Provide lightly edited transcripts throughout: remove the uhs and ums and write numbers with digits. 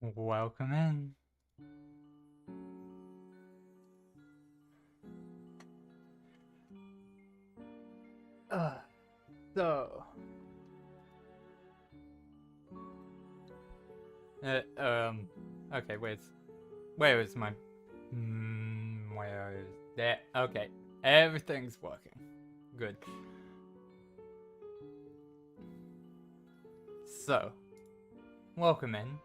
Welcome in. Uh, so, uh, um, okay, where is my, where is that? Okay, everything's working. Good. So, welcome in.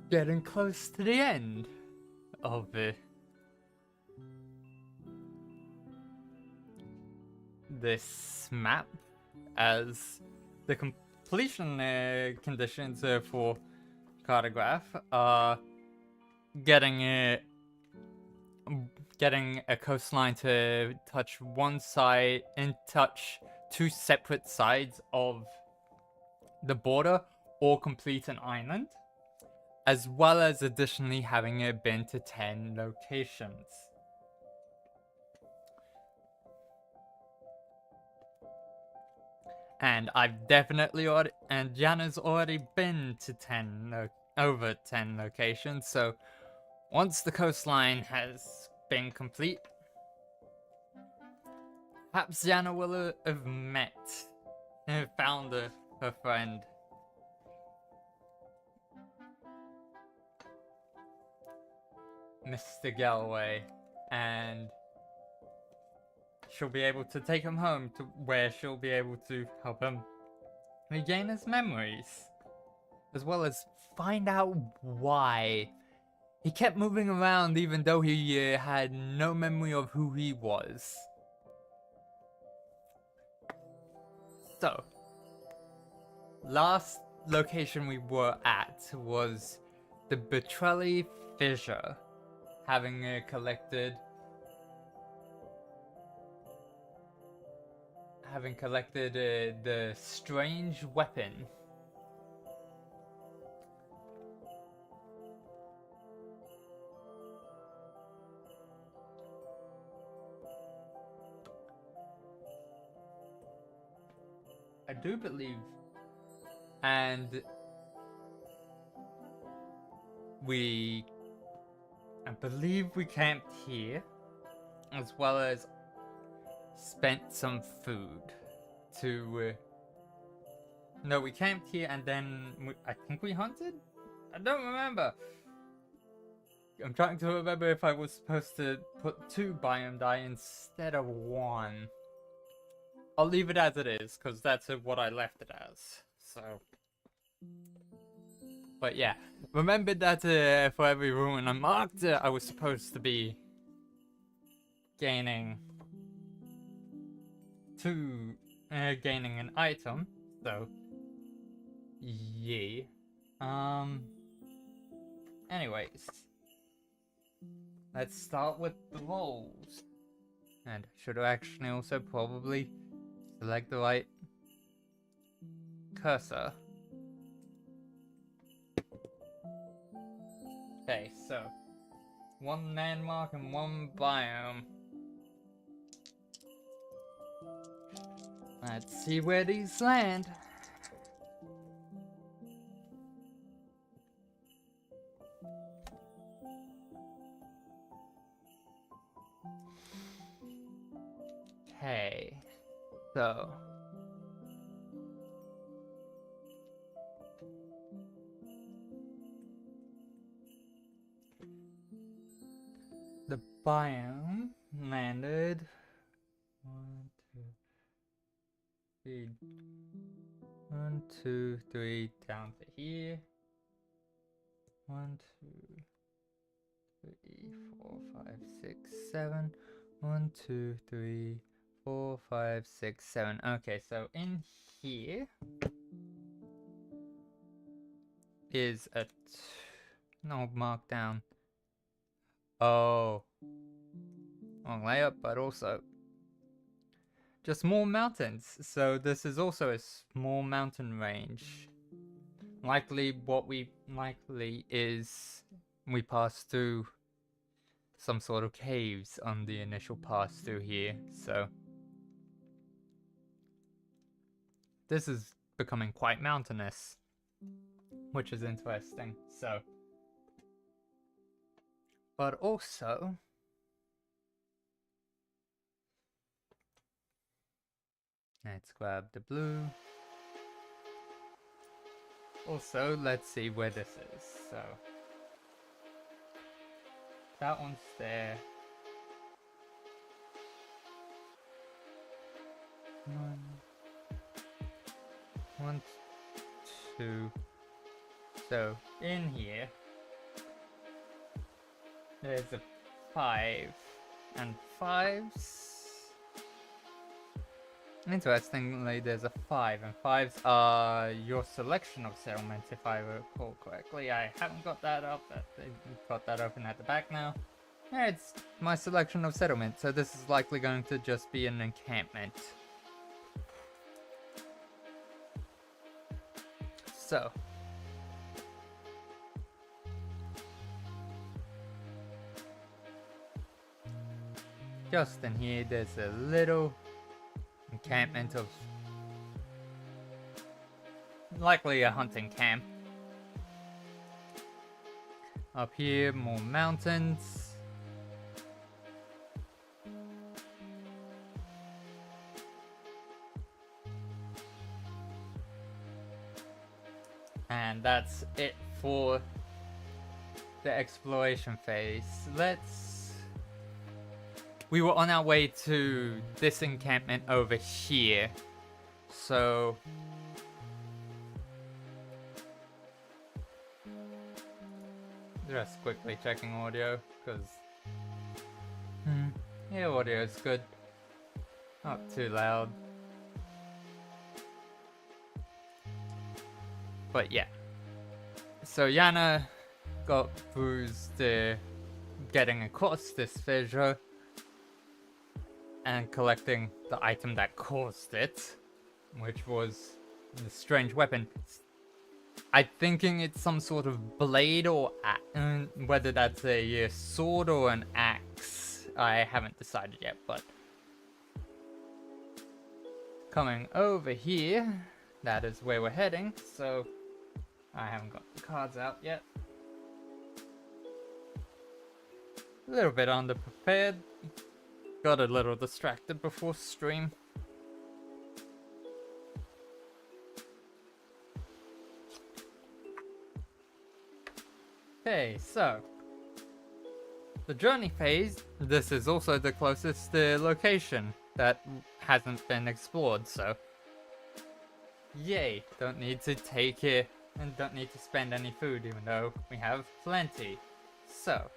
Getting close to the end of this map, as the completion conditions for Cartograph are getting a coastline to touch one side and touch two separate sides of the border or complete an island, as well as additionally having it been to 10 locations. And I've definitely and Yana's already been to over 10 locations, so once the coastline has been complete, perhaps Yana will have met and found her friend. Mr. Galway, and she'll be able to take him home to where she'll be able to help him regain his memories, as well as find out why he kept moving around even though he had no memory of who he was. So, last location we were at was the Betrelli Fissure, having collected the strange weapon. I do believe, and I believe we camped here, as well as spent some food to, no, we camped here and then I think we hunted? I don't remember. I'm trying to remember if I was supposed to put 2 biome die instead of 1. I'll leave it as it is, because that's what I left it as. So, but yeah, remember that for every ruin I marked, I was supposed to be gaining gaining an item. So, yeah. Anyways, let's start with the rolls. And I should actually also probably select the right cursor. Okay, so 1 landmark and 1 biome. Let's see where these land. Okay, so the biome landed 1, 2, 3, 1, 2, 3 down to here. 1, 2, 3, 4, 5, 6, 7. 1, 2, 3, 4, 5, 6, 7. Okay, so in here is a no markdown. Oh, wrong layout, but also just more mountains. So this is also a small mountain range. Likely is we passed through some sort of caves on the initial pass through here, so this is becoming quite mountainous, which is interesting. So, but also, let's grab the blue. Also, let's see where this is. So, that one's there. One, two. So, in here, there's a 5 and 5s. Interestingly, there's a 5, and 5s are your selection of settlements, if I recall correctly. I haven't got that up. Got that open at the back now. Yeah, it's my selection of settlement, so this is likely going to just be an encampment. So, just in here, there's a little encampment of likely a hunting camp. Up here, more mountains. And that's it for the exploration phase. We were on our way to this encampment over here. So just quickly checking audio, because yeah, audio is good. Not too loud. But yeah. So Yana got bruised getting across this fissure and collecting the item that caused it, which was the strange weapon. I'm thinking it's some sort of blade or whether that's a sword or an axe. I haven't decided yet, but coming over here, that is where we're heading, so I haven't got the cards out yet. A little bit underprepared. Got a little distracted before stream. Okay, so the journey phase, this is also the closest location that hasn't been explored, so yay, don't need to take it and don't need to spend any food, even though we have plenty. So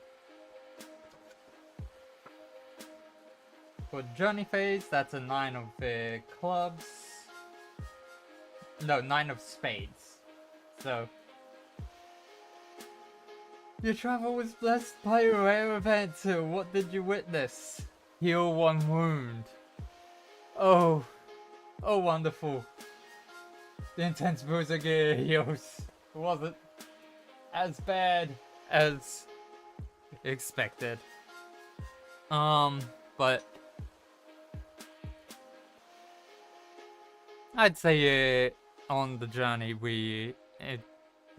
for journey phase, that's a 9 of clubs. No, 9 of spades. So your travel was blessed by a rare event. What did you witness? Heal 1 wound. Oh wonderful. The intense bruiser gear heals. Wasn't as bad as expected. But I'd say on the journey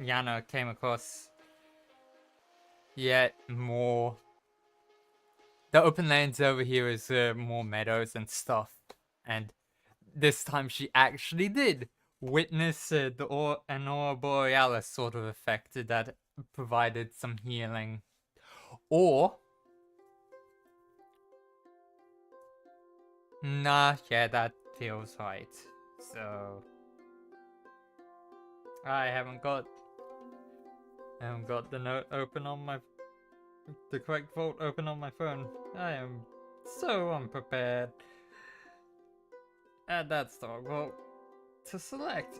Yana came across yet more. The open lands over here is more meadows and stuff, and this time she actually did witness an aurora borealis sort of effect that provided some healing. Or nah, yeah, that feels right. So I haven't got the note open on the correct vault open on my phone. I am so unprepared. Add that stock vault to select.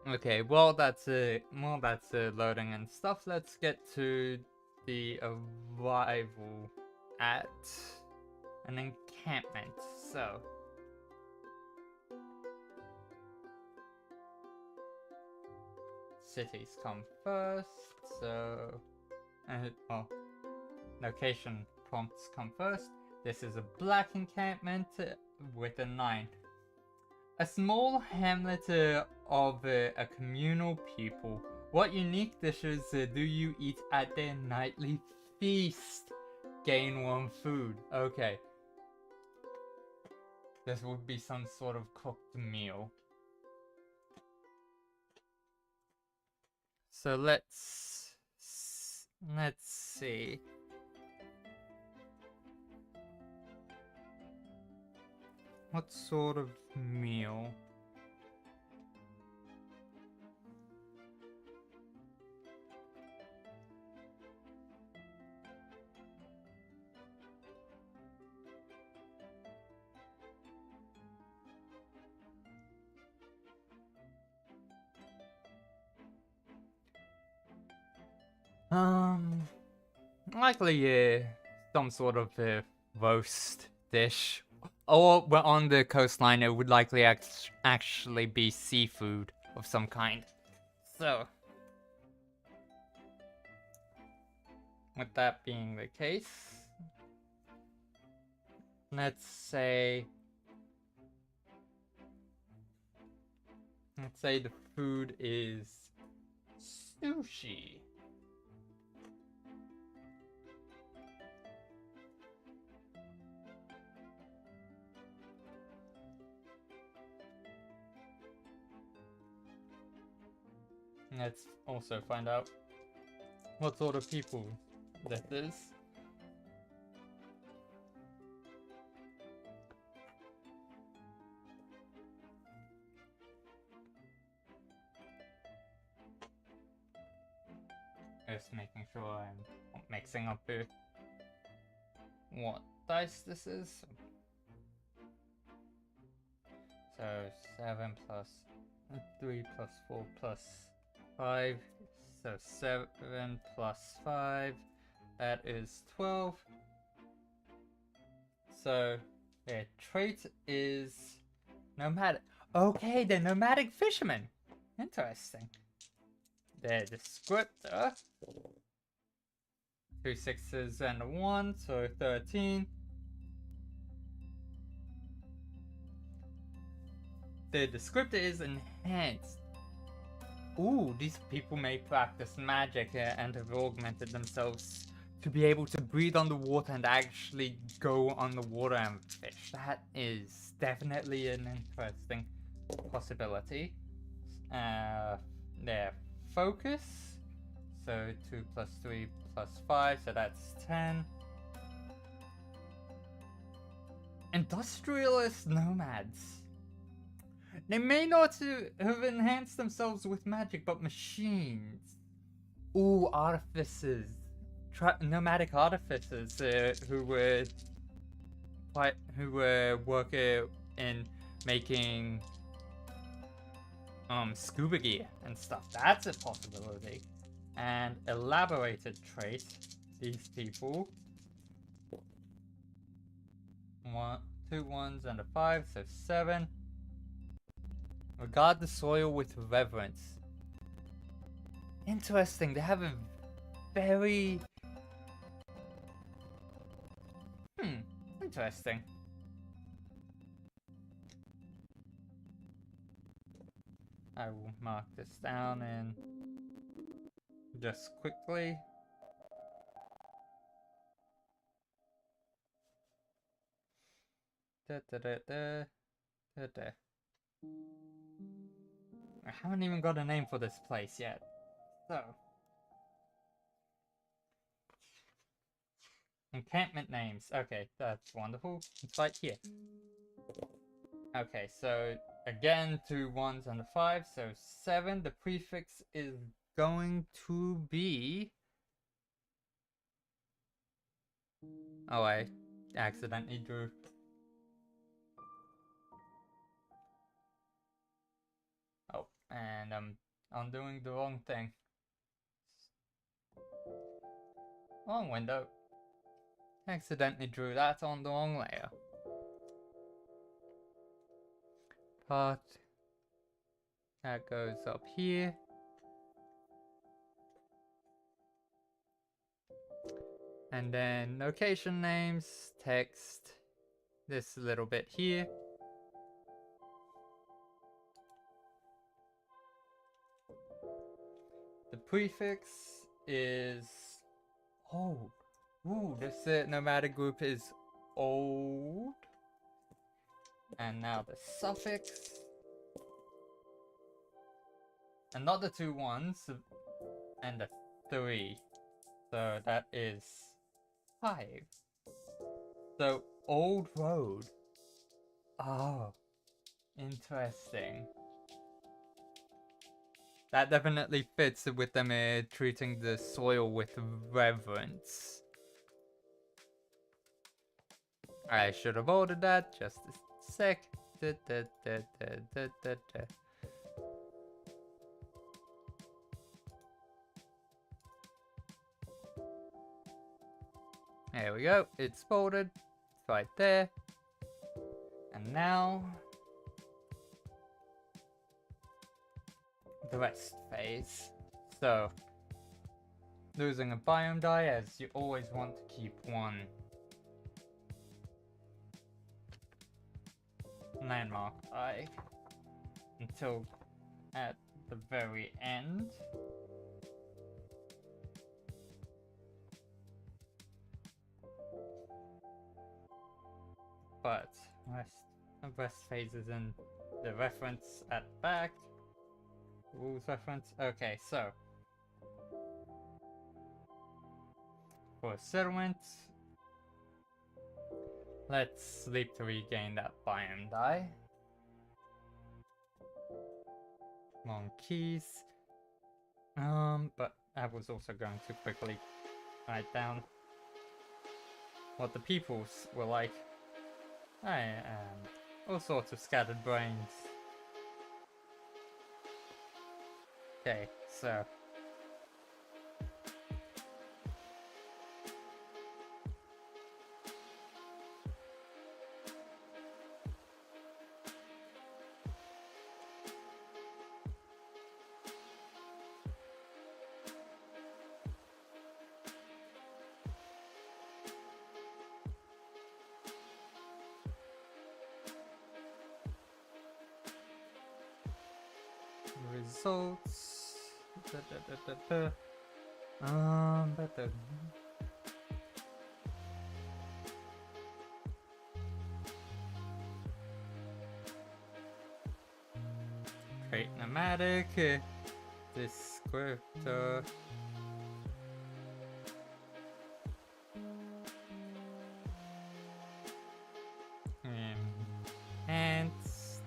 Okay, well that's loading and stuff. Let's get to the arrival at an encampment. So cities come first. So well, location prompts come first. This is a black encampment with a 9. A small hamlet of a communal people. What unique dishes do you eat at their nightly feast? Gain 1 food. Okay. This would be some sort of cooked meal. So let's see. What sort of meal? Likely some sort of roast dish. Or we're on the coastline, it would likely actually be seafood of some kind. So, with that being the case, let's say the food is sushi. Let's also find out what sort of people that is. Just making sure I'm not mixing up what dice this is. So 7 plus 3 plus 4 plus 5. So 7 plus 5. That is 12. So their trait is nomadic. Okay, they're nomadic fishermen. Interesting. Their descriptor. 2 6s and a 1, so 13. The descriptor is enhanced. Ooh, these people may practice magic and have augmented themselves to be able to breathe underwater and actually go on the water and fish. That is definitely an interesting possibility. Their focus. So 2 plus 3 plus 5, so that's 10. Industrialist nomads. They may not have enhanced themselves with magic, but machines. Ooh, artificers. Nomadic artificers who were working in making scuba gear and stuff. That's a possibility. And elaborated trait. These people. 2 1s and a 5, so 7. Regard the soil with reverence. Interesting, they have a very... interesting. I will mark this down and just quickly. I haven't even got a name for this place yet. So. Encampment names. Okay, that's wonderful. It's right here. Okay, so again, 2 1s and a 5, so 7. The prefix is going to be... Oh, I accidentally drew... Oh, And I'm doing the wrong thing. Wrong window. Accidentally drew that on the wrong layer. Part that goes up here. And then location names, text, this little bit here. The prefix is old. Ooh, this nomadic group is old. And now the suffix. And not the 2 1s, and the 3. So that is 5. So, old road. Oh, interesting. That definitely fits with them treating the soil with reverence. I should have ordered that. Just a sec. There we go. It's folded. It's right there. And now the rest phase. So, losing a biome die, as you always want to keep one landmark die until at the very end. But rest phases in the reference at back. Rules reference. Okay, so for settlement, let's sleep to regain that biome die. Long keys. But I was also going to quickly write down what the peoples were like. All sorts of scattered brains. Okay, so results. Create nomadic. Descriptor. Enhanced.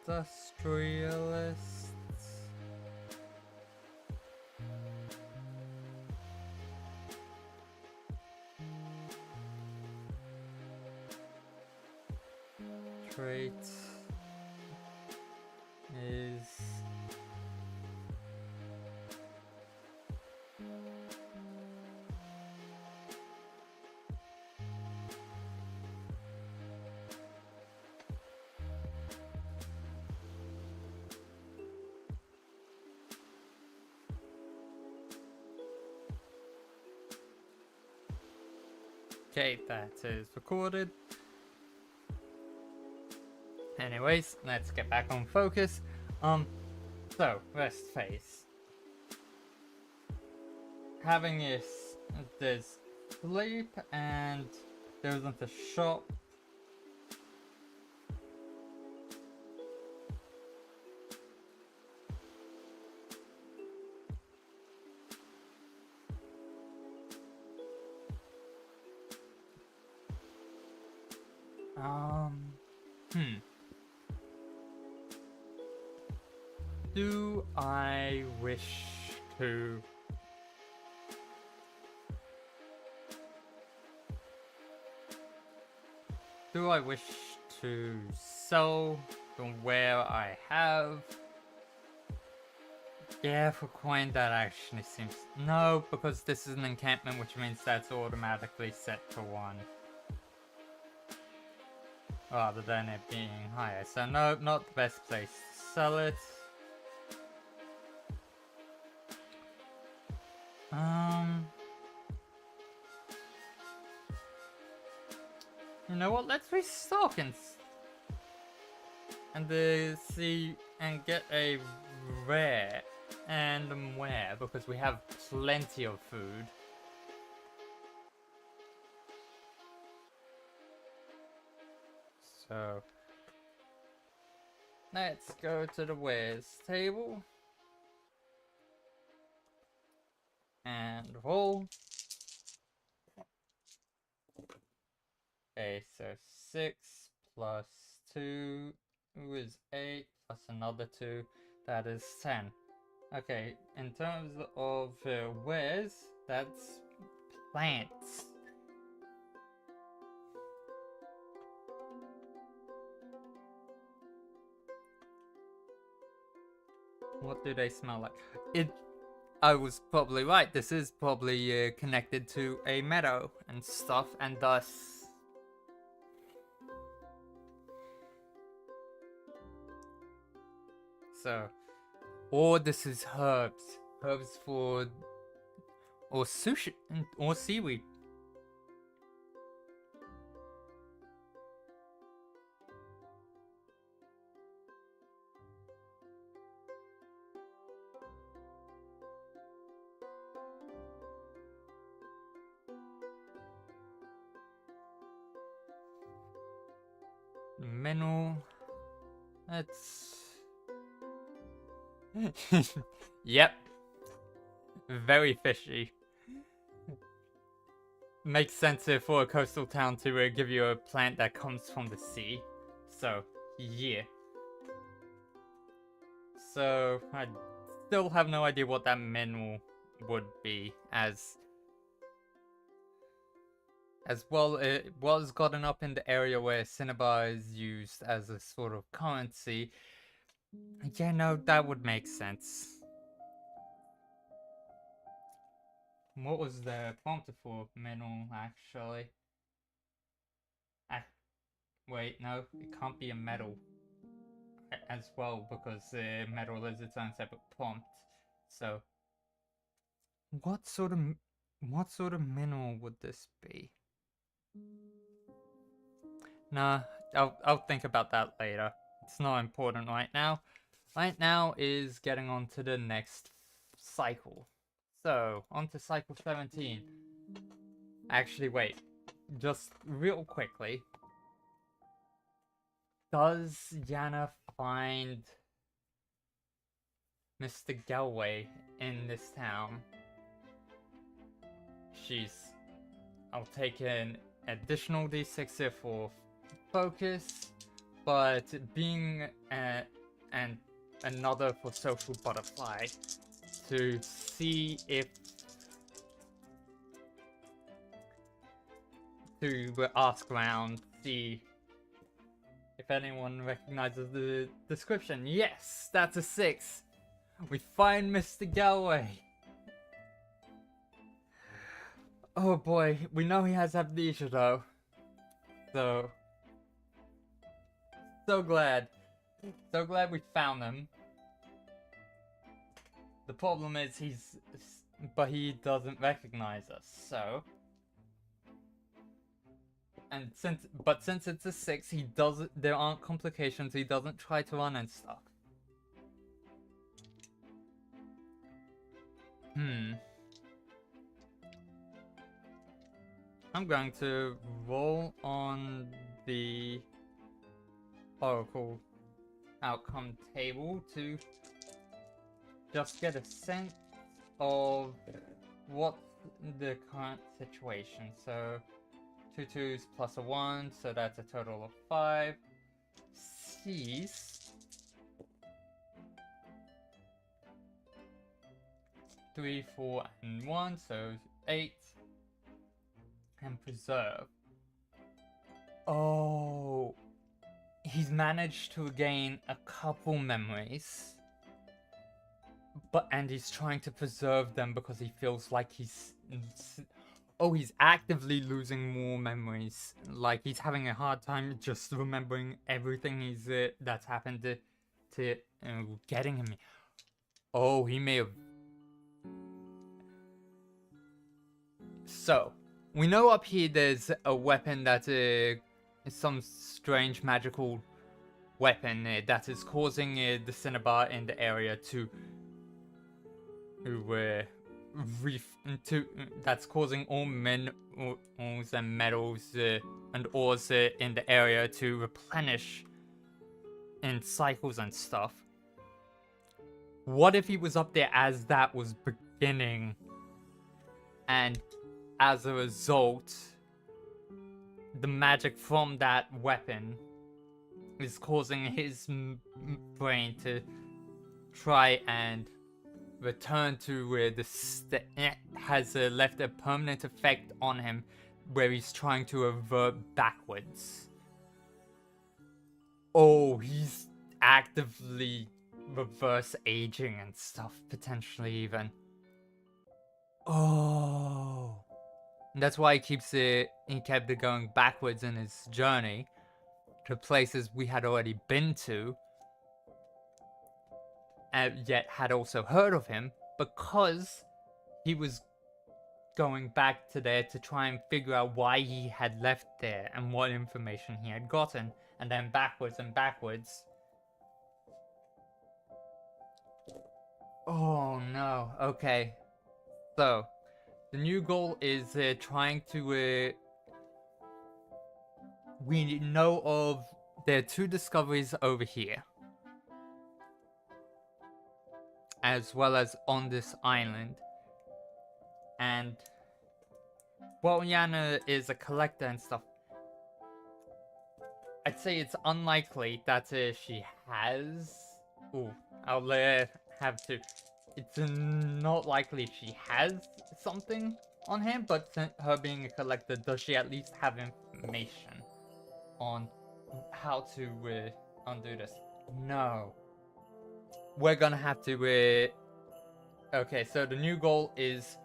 Industrialists. Trait is okay, that is recorded. Anyways, let's get back on focus. So, rest phase. Having there's sleep and there isn't a shop. Do I wish to... Do I wish to sell the ware I have? Yeah, for coin that actually seems... No, because this is an encampment, which means that's automatically set to 1. Rather than it being higher. So no, not the best place to sell it. You know what? Let's restock and see and get a rare and where, because we have plenty of food. So let's go to the wares table and roll. Okay, so 6 plus 2 is 8 plus another 2, that is 10. Okay, in terms of wares, that's plants. What do they smell like? I was probably right. This is probably connected to a meadow and stuff, and thus... So, or this is herbs. Herbs for... Or sushi, or seaweed. Mineral. That's... Yep. Very fishy. Makes sense for a coastal town to give you a plant that comes from the sea. So, yeah. So, I still have no idea what that mineral would be, as well it was gotten up in the area where cinnabar is used as a sort of currency. Yeah, no, that would make sense. What was the prompt for mineral, actually? Wait, no, it can't be a metal as well, because metal is its own separate prompt. So, what sort of mineral would this be? Nah, I'll think about that later. It's not important right now. Right now is getting on to the next cycle. So, on to cycle 17. Actually, wait. Just real quickly. Does Yana find Mr. Galway in this town? I'll take an additional d6 here for focus, but being and another for social butterfly to see if to ask around, see if anyone recognizes the description. Yes, that's a 6. We find Mr. Galway. Oh boy, we know he has amnesia though. So glad. So glad we found him. The problem is but he doesn't recognize us, so. And since it's a 6, there aren't complications, he doesn't try to run and stuff. I'm going to roll on the Oracle outcome table to just get a sense of what's the current situation. So 2 2s plus a 1, so that's a total of 5. Sees 3, 4, and 1, so 8. And preserve. Oh, he's managed to gain a couple memories, and he's trying to preserve them because he feels like he's actively losing more memories. Like he's having a hard time just remembering everything that's happened to getting him. Oh, he may have. So we know up here there's a weapon that some strange magical weapon that is causing the cinnabar in the area that's causing all minerals and metals and ores in the area to replenish in cycles and stuff. What if he was up there as that was beginning, and as a result, the magic from that weapon is causing his brain to try and return to where has left a permanent effect on him, where he's trying to revert backwards. Oh, he's actively reverse aging and stuff, potentially even. Oh, that's why he kept it going backwards in his journey to places we had already been to, and yet had also heard of him, because he was going back to there to try and figure out why he had left there and what information he had gotten, and then backwards and backwards. Oh no, okay. So, the new goal is trying to... we know of... there are 2 discoveries over here, as well as on this island. And while Yana is a collector and stuff, I'd say it's unlikely that she has... Ooh, I'll have to... It's not likely she has something on him, but her being a collector, does she at least have information on how to undo this? No. We're gonna have to... Okay, so the new goal is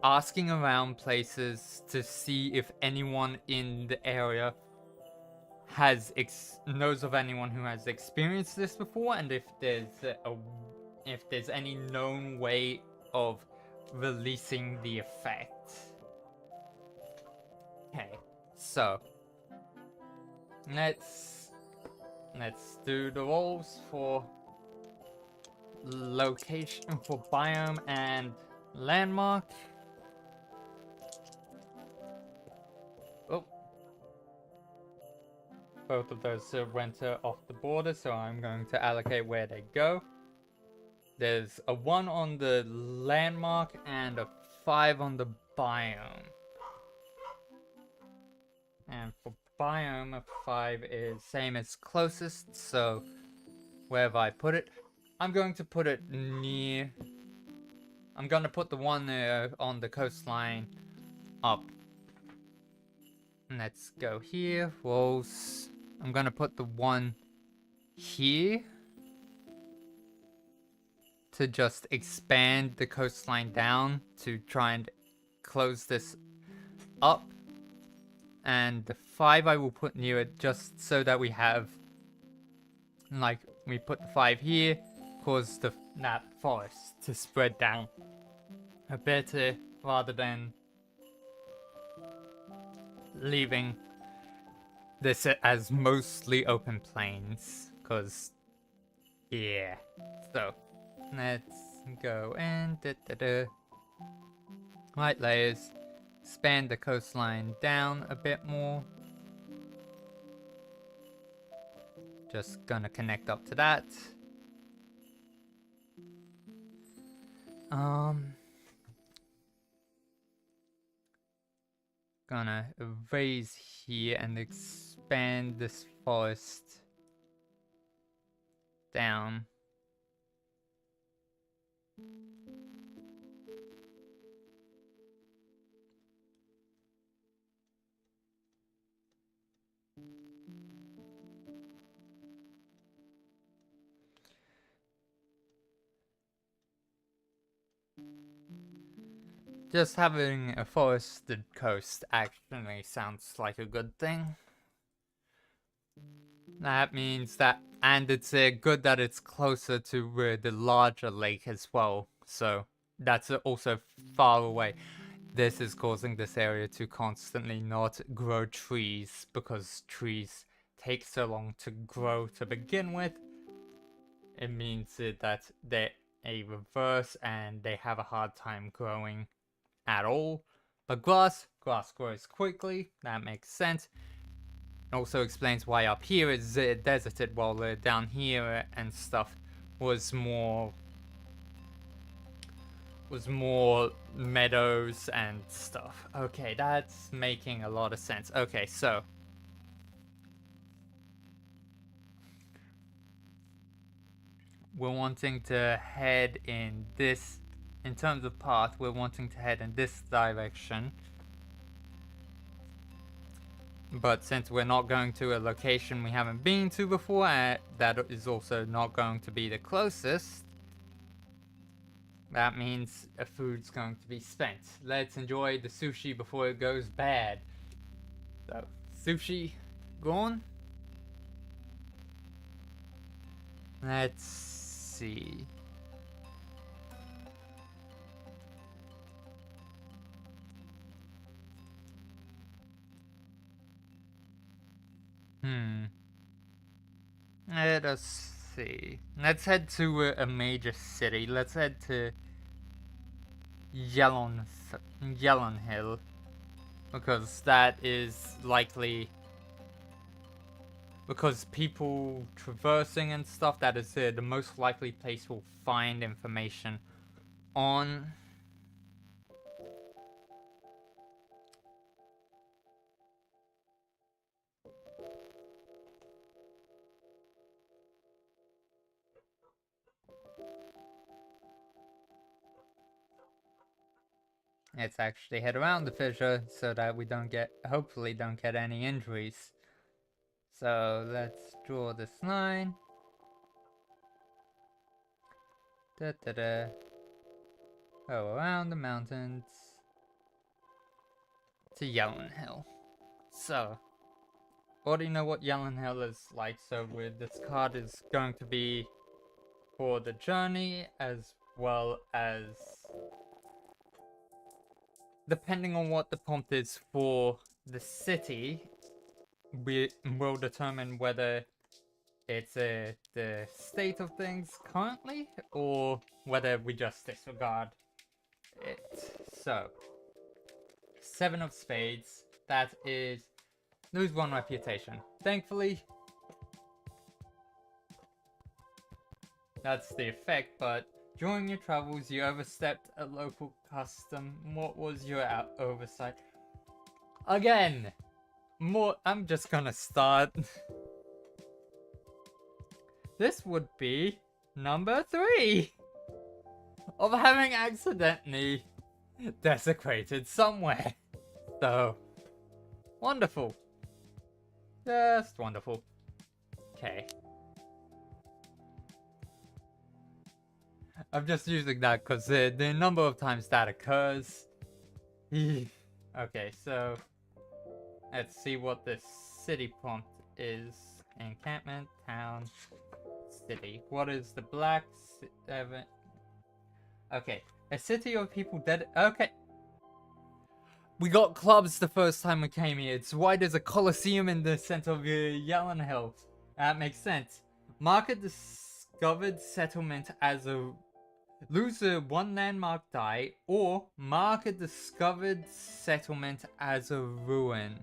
asking around places to see if anyone in the area knows of anyone who has experienced this before, and if there's any known way of releasing the effect. Okay, so let's do the rolls for location, for biome and landmark. Oh, both of those went off the border, so I'm going to allocate where they go. There's a 1 on the landmark and a 5 on the biome. And for biome, a 5 is same as closest, so wherever I put it, I'm going to put it near... I'm going to put the one on the coastline up. Let's go here. Rolls. I'm going to put the one here to just expand the coastline down to try and close this up. And the 5 I will put near it just so that we have, like, we put the 5 here, cause that forest to spread down a bit rather than leaving this as mostly open plains, cause yeah. So let's go and light layers, expand the coastline down a bit more. Just gonna connect up to that. Gonna erase here and expand this forest down. Just having a forested coast actually sounds like a good thing. That means that, and it's good that it's closer to the larger lake as well. So that's also far away. This is causing this area to constantly not grow trees because trees take so long to grow to begin with. It means that they're a reverse and they have a hard time growing at all. But grass grows quickly. That makes sense. It also explains why up here is deserted while down here and stuff was more meadows and stuff. Okay, that's making a lot of sense. Okay, so we're wanting to head in this, in terms of path, we're wanting to head in this direction. But since we're not going to a location we haven't been to before, that is also not going to be the closest. That means a food's going to be spent. Let's enjoy the sushi before it goes bad. So, sushi gone. Let's see. Let us see. Let's head to a major city. Let's head to Yellon Hill, because that is likely, because people traversing and stuff, that is the most likely place we'll find information on. Let's actually head around the fissure so that we hopefully don't get any injuries. So let's draw this line. Go around the mountains to Yellon Hill. So, already know what Yellon Hill is like, so this card is going to be for the journey as well as, depending on what the prompt is for the city, we will determine whether it's the state of things currently or whether we just disregard it. So, 7 of spades, that is lose 1 reputation. Thankfully, that's the effect, but during your travels, you overstepped a local custom. What was your oversight? Again, I'm just gonna start. This would be number 3 of having accidentally desecrated somewhere. So, wonderful. Just wonderful. Okay. I'm just using that because the number of times that occurs. Okay, so let's see what this city prompt is. Encampment, town, city. What is the black? Okay, a city of people dead. Okay. We got clubs the first time we came here. It's why there's a coliseum in the center of Yellon Hill. That makes sense. Mark a discovered settlement as a lose 1 landmark die, or mark a discovered settlement as a ruin.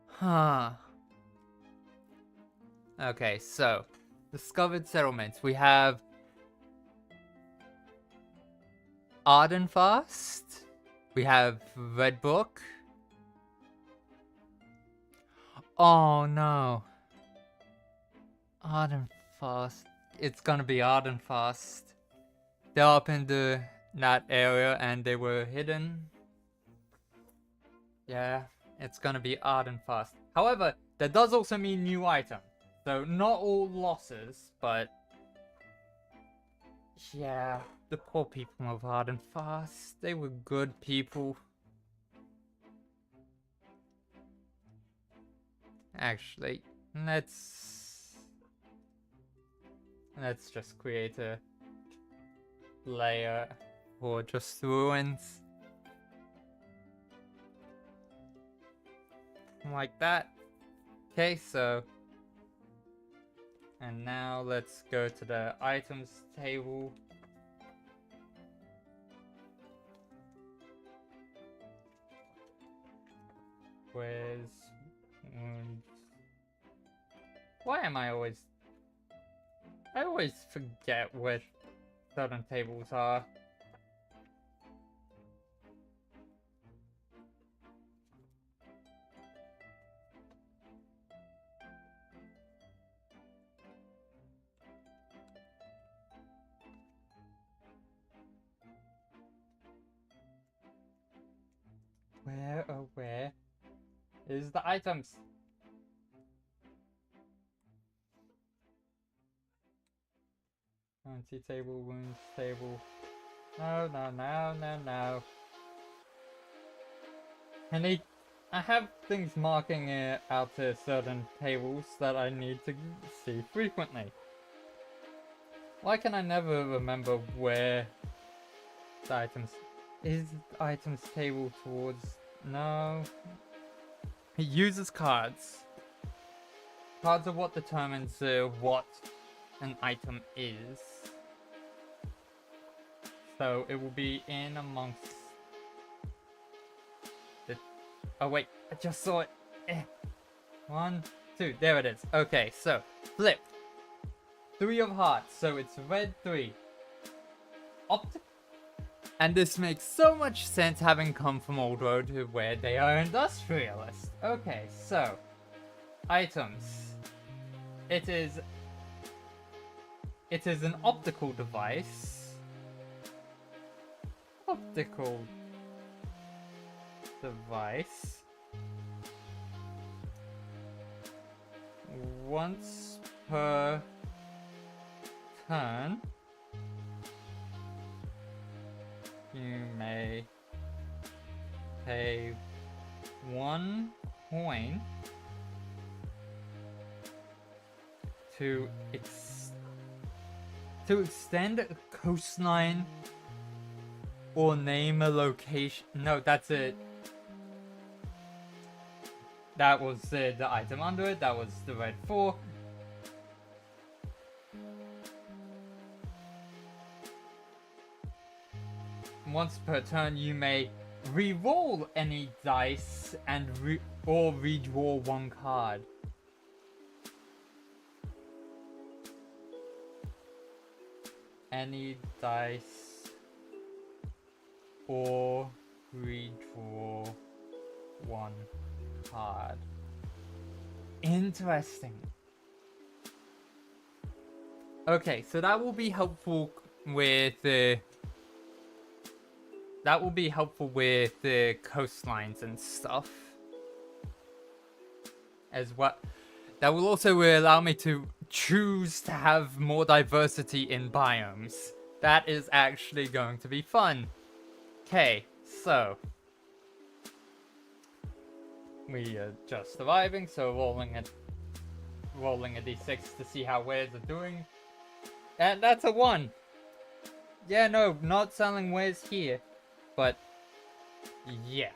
Huh. Okay, so discovered settlements. We have Ardenfast. We have Red Book. Oh no. Ardenfast. It's gonna be Ardenfast. They're up in that area and they were hidden. Yeah, it's gonna be Ardenfast. However, that does also mean new item. So not all losses, but Yeah, the poor people of Hard and Fast, they were good people. Actually, let's just create a layer for just ruins. Like that. Okay, so... And now let's go to the items table. Where's... Why am I always... I always forget where certain tables are. Where, oh where is the items? Currency table, wounds table. No, no, no, no, no. I have things marking out to certain tables that I need to see frequently. Why can I never remember where the items... Is the items table towards... No. It uses cards. Cards are what determines what an item is. So it will be in amongst the... Oh wait, I just saw it. 1, 2, there it is. Okay, so flip. 3 of hearts, so it's red 3. And this makes so much sense having come from Old Road to where they are industrialist. Okay, so items. It is an optical device. Optical device. Once per turn, you may pay 1 coin to extend a coastline or name a location. No, that's it. That was the item under it. That was the red 4. Once per turn, you may re-roll any dice and or redraw 1 card. Any dice or redraw 1 card. Interesting. Okay, so that will be helpful with the coastlines and stuff. As well. That will also allow me to choose to have more diversity in biomes. That is actually going to be fun. Okay, so we are just surviving, so rolling a d6 to see how wares are doing. And that's a 1. Yeah, no, not selling wares here. But, yeah.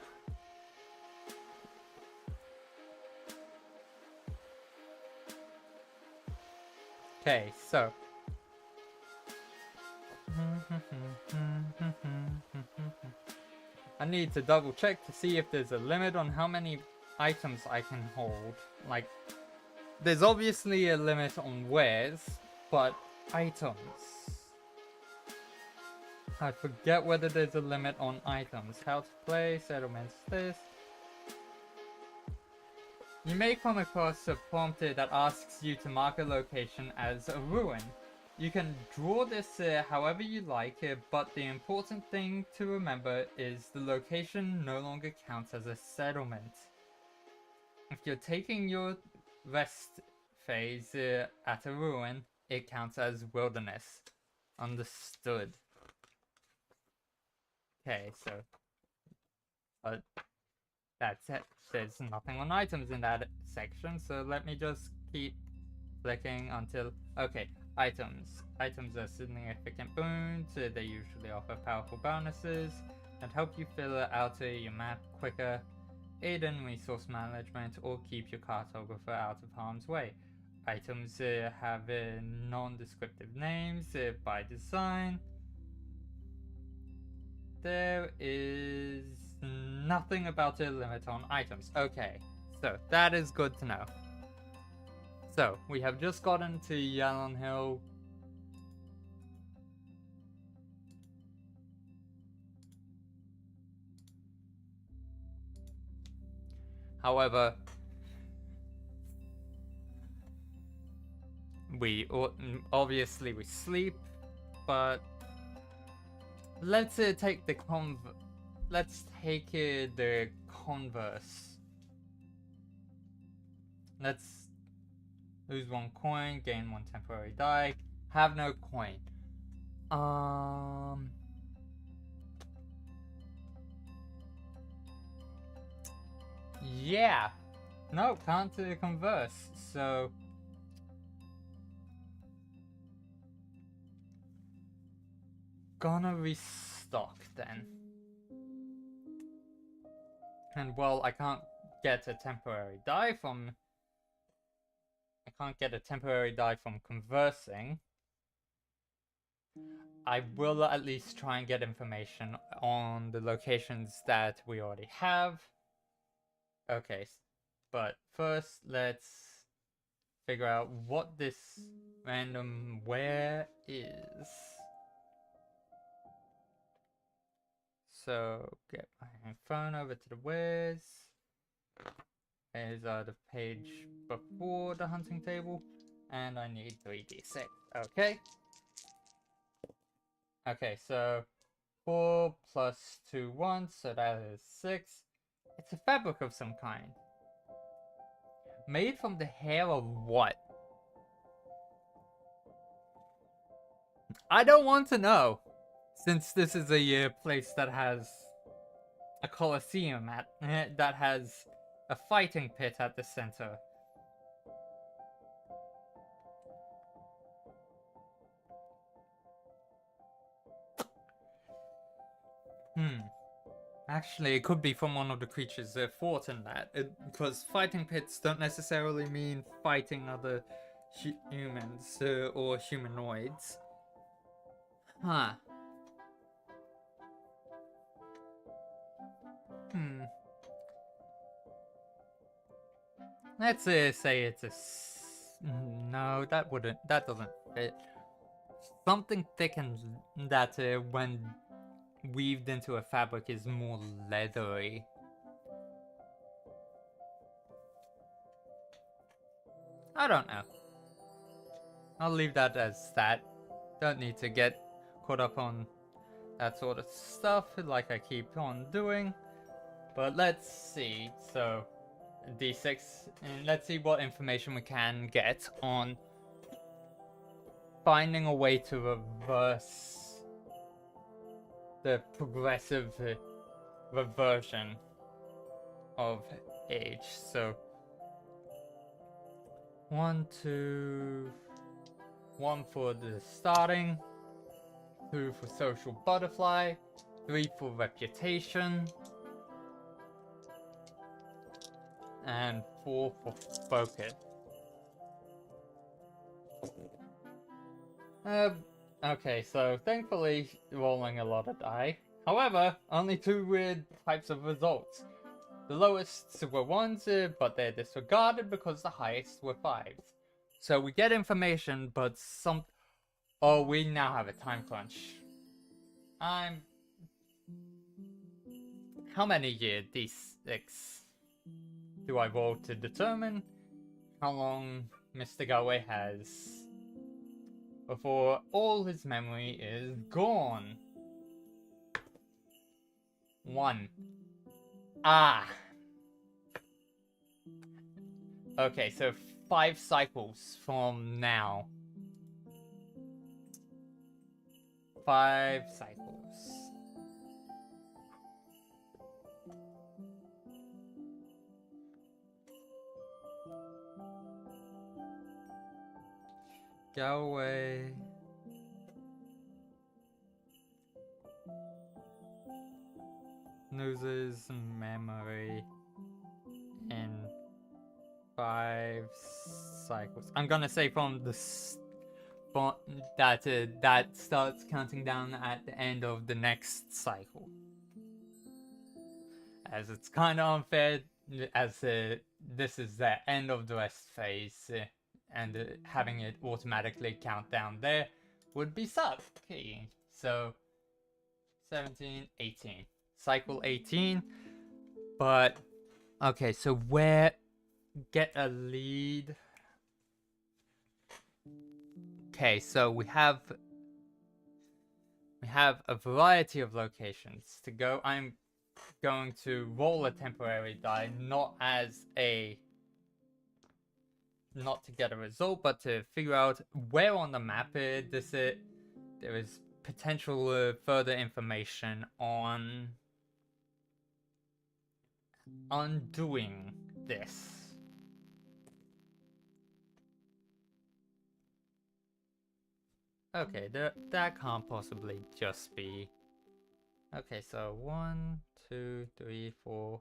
Okay, so. I need to double check to see if there's a limit on how many items I can hold. Like, there's obviously a limit on wares, but items. I forget whether there's a limit on items. How to play, settlements, this. You may come across a prompter that asks you to mark a location as a ruin. You can draw this however you like, but the important thing to remember is the location no longer counts as a settlement. If you're taking your rest phase at a ruin, it counts as wilderness. Understood. Okay, so... But that's it. There's nothing on items in that section, so let me just keep clicking until... Okay, items. Items are significant boons. They usually offer powerful bonuses and help you fill out your map quicker, aid in resource management, or keep your cartographer out of harm's way. Items have non-descriptive names by design. There is nothing about a limit on items. Okay, so that is good to know. So, we have just gotten to Yellon Hill. However, we obviously we sleep, but let's take the the converse. Let's lose 1 coin, gain 1 temporary die, have no coin. Yeah. No, can't converse, so... Gonna restock then. And well, I can't get a temporary die from... I can't get a temporary die from conversing. I will at least try and get information on the locations that we already have. Okay, but first let's figure out what this random where is. So get my phone over to the where's. There's the page before the hunting table, and I need 3d6. Okay. Okay, so 4 plus 2, 1, so that is 6. It's a fabric of some kind. Made from the hair of what? I don't want to know, since this is a place that has a coliseum that has a fighting pit at the center. Actually, it could be from one of the creatures fought in that, because fighting pits don't necessarily mean fighting other humans or humanoids. Huh. Let's say it's a... No, that doesn't fit. Something thickened that when weaved into a fabric is more leathery. I don't know. I'll leave that as that. Don't need to get caught up on that sort of stuff like I keep on doing. But let's see. So, D6, and let's see what information we can get on finding a way to reverse the progressive reversion of age. So 1, 2, 1 for the starting, 2 for social butterfly, 3 for reputation, and 4 for focus. Okay, so thankfully rolling a lot of die. However, only 2 weird types of results. The lowest were 1s, but they're disregarded because the highest were 5s. So we get information, but oh, we now have a time crunch. How many years D6 do I roll to determine how long Mr. Galway has before all his memory is gone? 1. Ah! Okay, so 5 cycles from now. 5 cycles. Galway. Loses memory in 5 cycles. I'm gonna say from the that starts counting down at the end of the next cycle, as it's kind of unfair, as this is the end of the rest phase, and having it automatically count down there would be sucky. So 17, 18, cycle 18. But okay, so where get a lead? Okay, so we have a variety of locations to go. I'm going to roll a temporary die, not to get a result, but to figure out where on the map there is potential further information on doing this. Okay, that can't possibly just be. Okay, so 1, 2, 3, 4.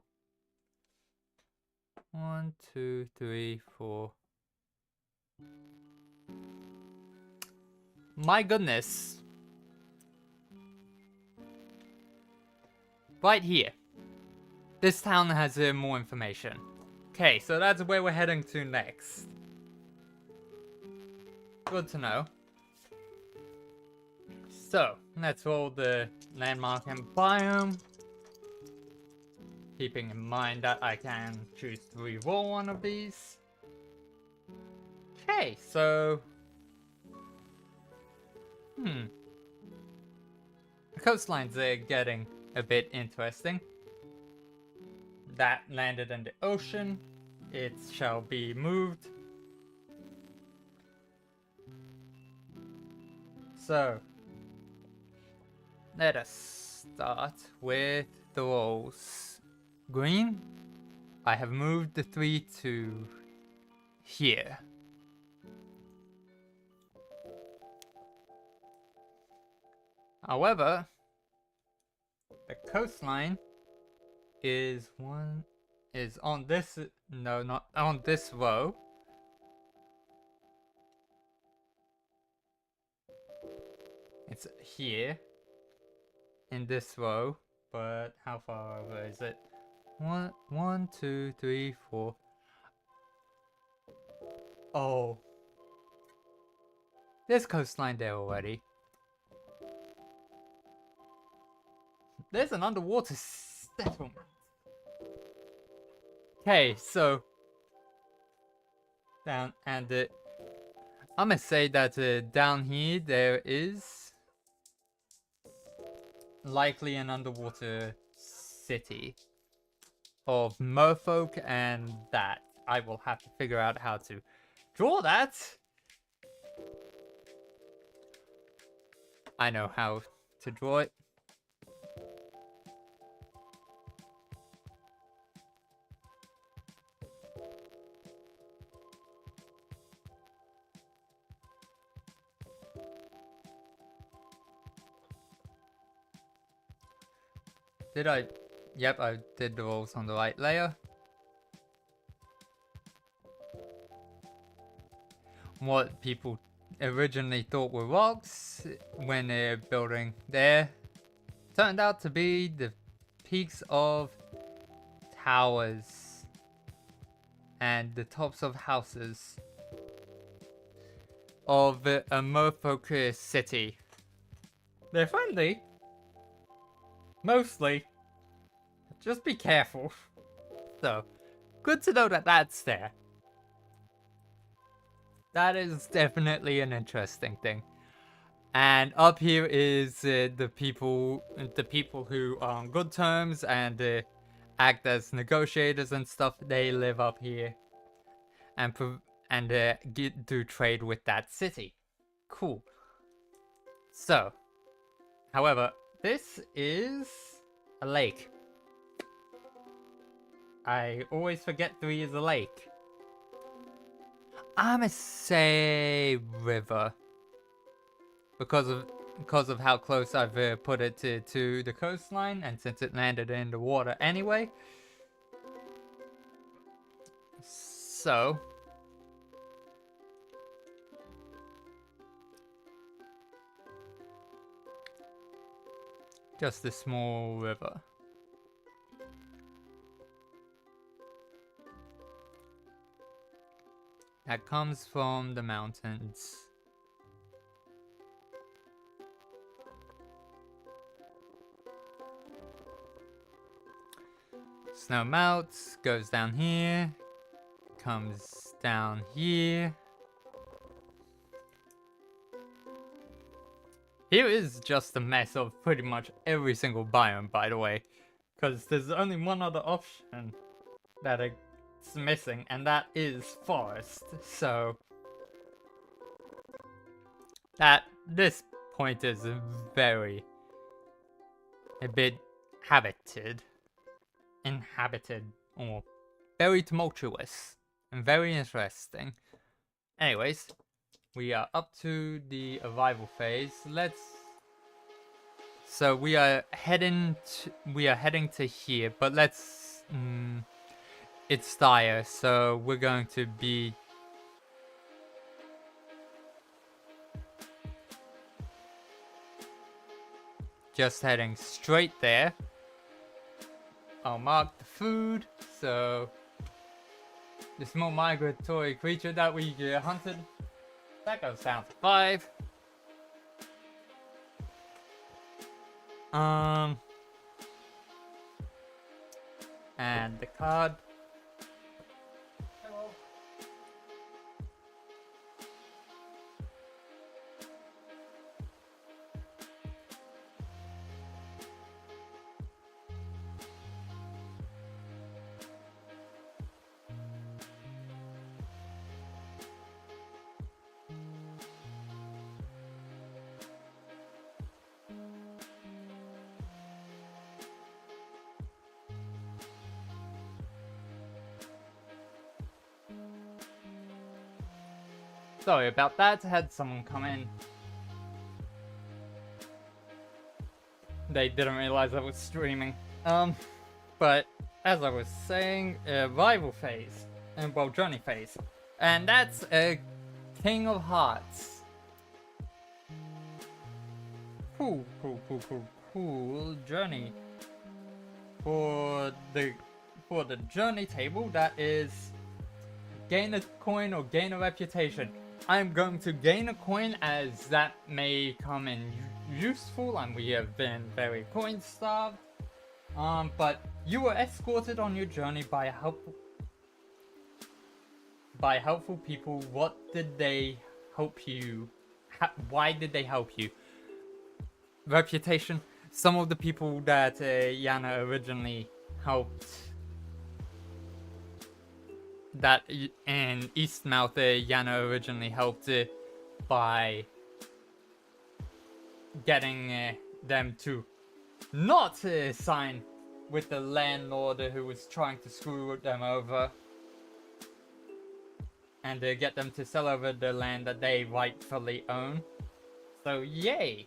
1, 2, 3, 4. My goodness. Right here. This town has more information. Okay, so that's where we're heading to next. Good to know. So, let's roll the landmark and biome. Keeping in mind that I can choose to re-roll one of these. Okay, so... The coastlines are getting a bit interesting. That landed in the ocean. It shall be moved. So, let us start with the rolls. Green, I have moved the 3 to here. However, the coastline is on this, no, not on this row. It's here in this row, but how far over is it? 1, 2, 3, 4. Oh, there's coastline there already. There's an underwater settlement. Okay, so down and I'm gonna say that down here there is likely an underwater city of merfolk, and that I will have to figure out how to draw that. I know how to draw it. Did I? Yep, I did the rolls on the right layer. What people originally thought were rocks when they're building there turned out to be the peaks of towers and the tops of houses of a merfolk city. They're friendly. Mostly. Just be careful. So, good to know that that's there. That is definitely an interesting thing. And up here is the people who are on good terms and act as negotiators and stuff. They live up here and do trade with that city. Cool. So, However, this is a lake. I always forget 3 is a lake. I'm gonna say river. Because of how close I've put it to the coastline, and since it landed in the water anyway. So just a small river. That comes from the mountains. Snow melts, goes down here, comes down here. Here is just a mess of pretty much every single biome, by the way. Because there's only one other option that it's missing, and that is forest. So this point is a bit inhabited, or very tumultuous, and very interesting. Anyways, we are up to the arrival phase. So we are heading to here, but it's dire, so we're going to be just heading straight there. I'll mark the food, so the small migratory creature that we hunted, that goes down to 5. And the card. Hello. Sorry about that, I had someone come in. They didn't realize I was streaming. But as I was saying, rival phase, and well, journey phase. And that's a King of Hearts. Cool journey. For the journey table, that is gain a coin or gain a reputation. I'm going to gain a coin, as that may come in useful, and we have been very coin starved. But you were escorted on your journey by helpful people. What did they help you? Why did they help you? Reputation. Some of the people that Yana originally helped, that in Eastmouth Yana originally helped by getting them to not sign with the landlord who was trying to screw them over, and get them to sell over the land that they rightfully own. So yay,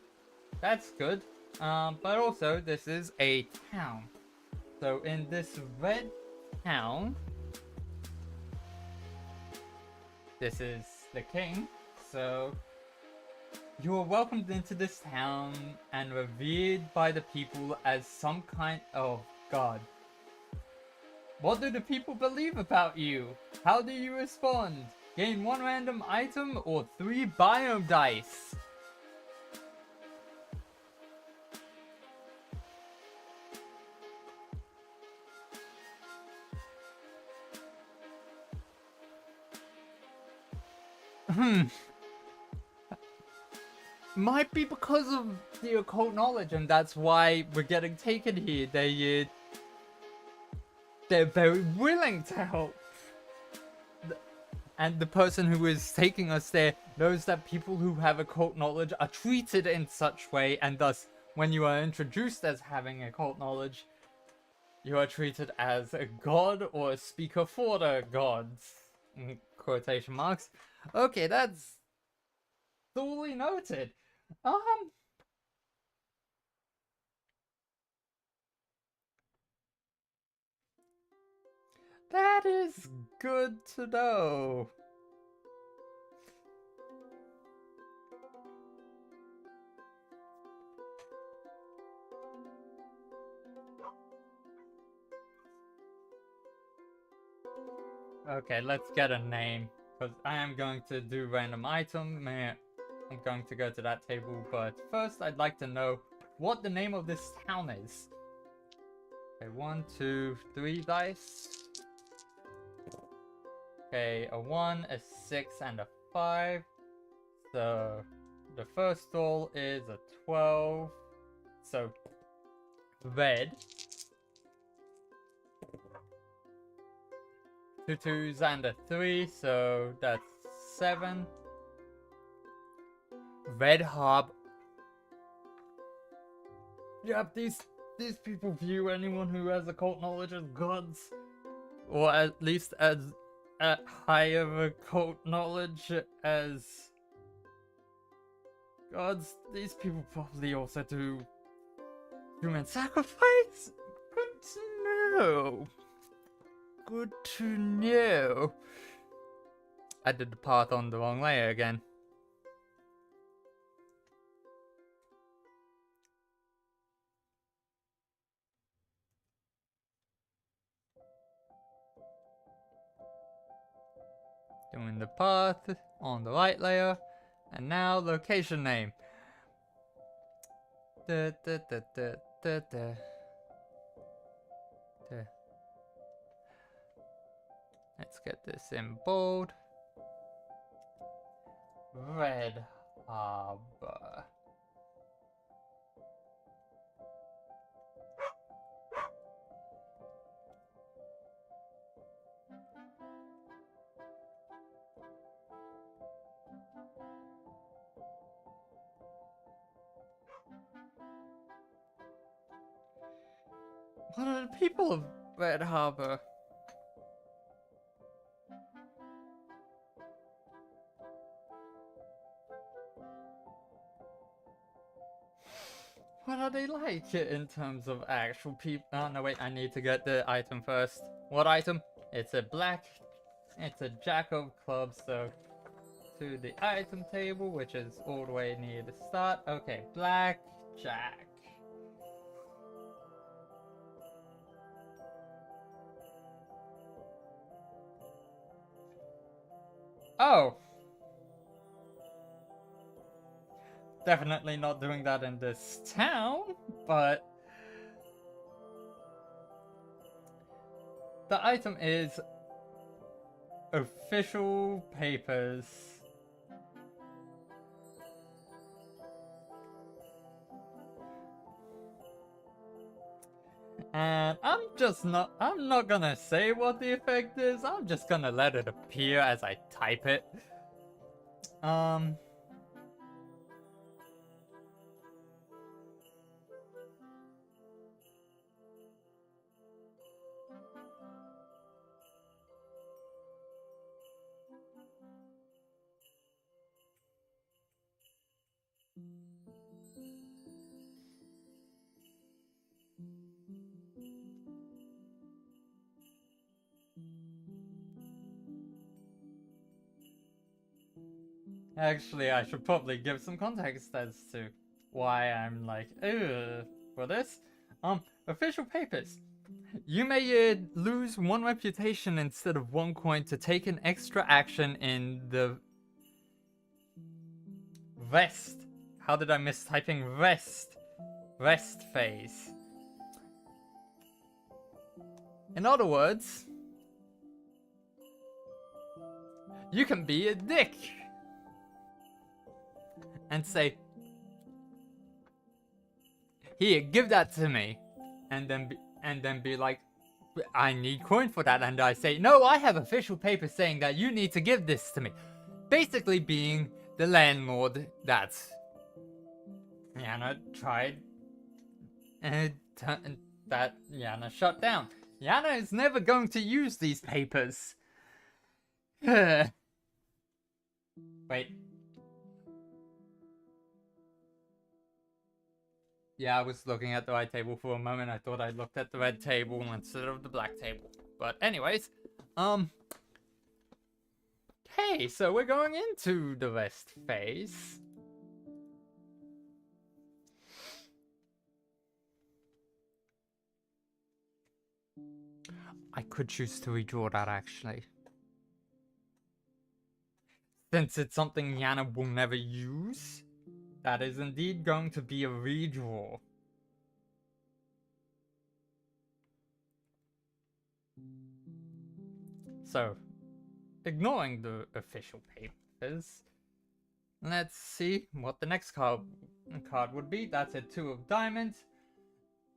that's good. But also this is a town. So in this red town, this is the king. So you are welcomed into this town and revered by the people as some kind of god. What do the people believe about you? How do you respond? Gain 1 random item or 3 biome dice. Might be because of the occult knowledge, and that's why we're getting taken here. They're very willing to help. And the person who is taking us there knows that people who have occult knowledge are treated in such way, and thus when you are introduced as having occult knowledge, you are treated as a god or a speaker for the gods. In quotation marks. Okay, that's duly noted. That is good to know. Okay, let's get a name, because I am going to do random item. I'm going to go to that table, but first I'd like to know what the name of this town is. Okay, 1, 2, 3 dice. Okay, a 1, a 6, and a 5. So the first roll is a 12. So red. 2 2s and a 3, so that's 7. Red Harb. Yep, these people view anyone who has occult knowledge as gods, or at least as high of occult knowledge as gods. These people probably also do human sacrifice. Good to know. Good to know. I did the path on the wrong layer again. Doing the path on the right layer. And now location name. Da, da, da, da, da, da. Da. Let's get this in bold. Red Harbor. What are the people of Red Harbor? What are they like in terms of actual people? Oh no, wait, I need to get the item first. What item? It's a jack of clubs, so to the item table, which is all the way near the start. Okay, black jack. Oh! Definitely not doing that in this town, but the item is official papers. And I'm not gonna say what the effect is, I'm just gonna let it appear as I type it. Actually, I should probably give some context as to why I'm like, ugh, for this. Official papers. You may lose 1 reputation instead of 1 coin to take an extra action in the rest. How did I miss typing rest? Rest phase. In other words, you can be a dick and say, here, give that to me, and then be like, I need coin for that, and I say, no, I have official paper saying that you need to give this to me. Basically being the landlord that Yana tried And that Yana shut down. Yana is never going to use these papers. Wait. Yeah, I was looking at the right table for a moment. I thought I looked at the red table instead of the black table. But anyways, okay, so we're going into the rest phase. I could choose to redraw that actually. Since it's something Yana will never use, that is indeed going to be a redraw. So, ignoring the official papers, let's see what the next card would be. That's a 2 of diamonds.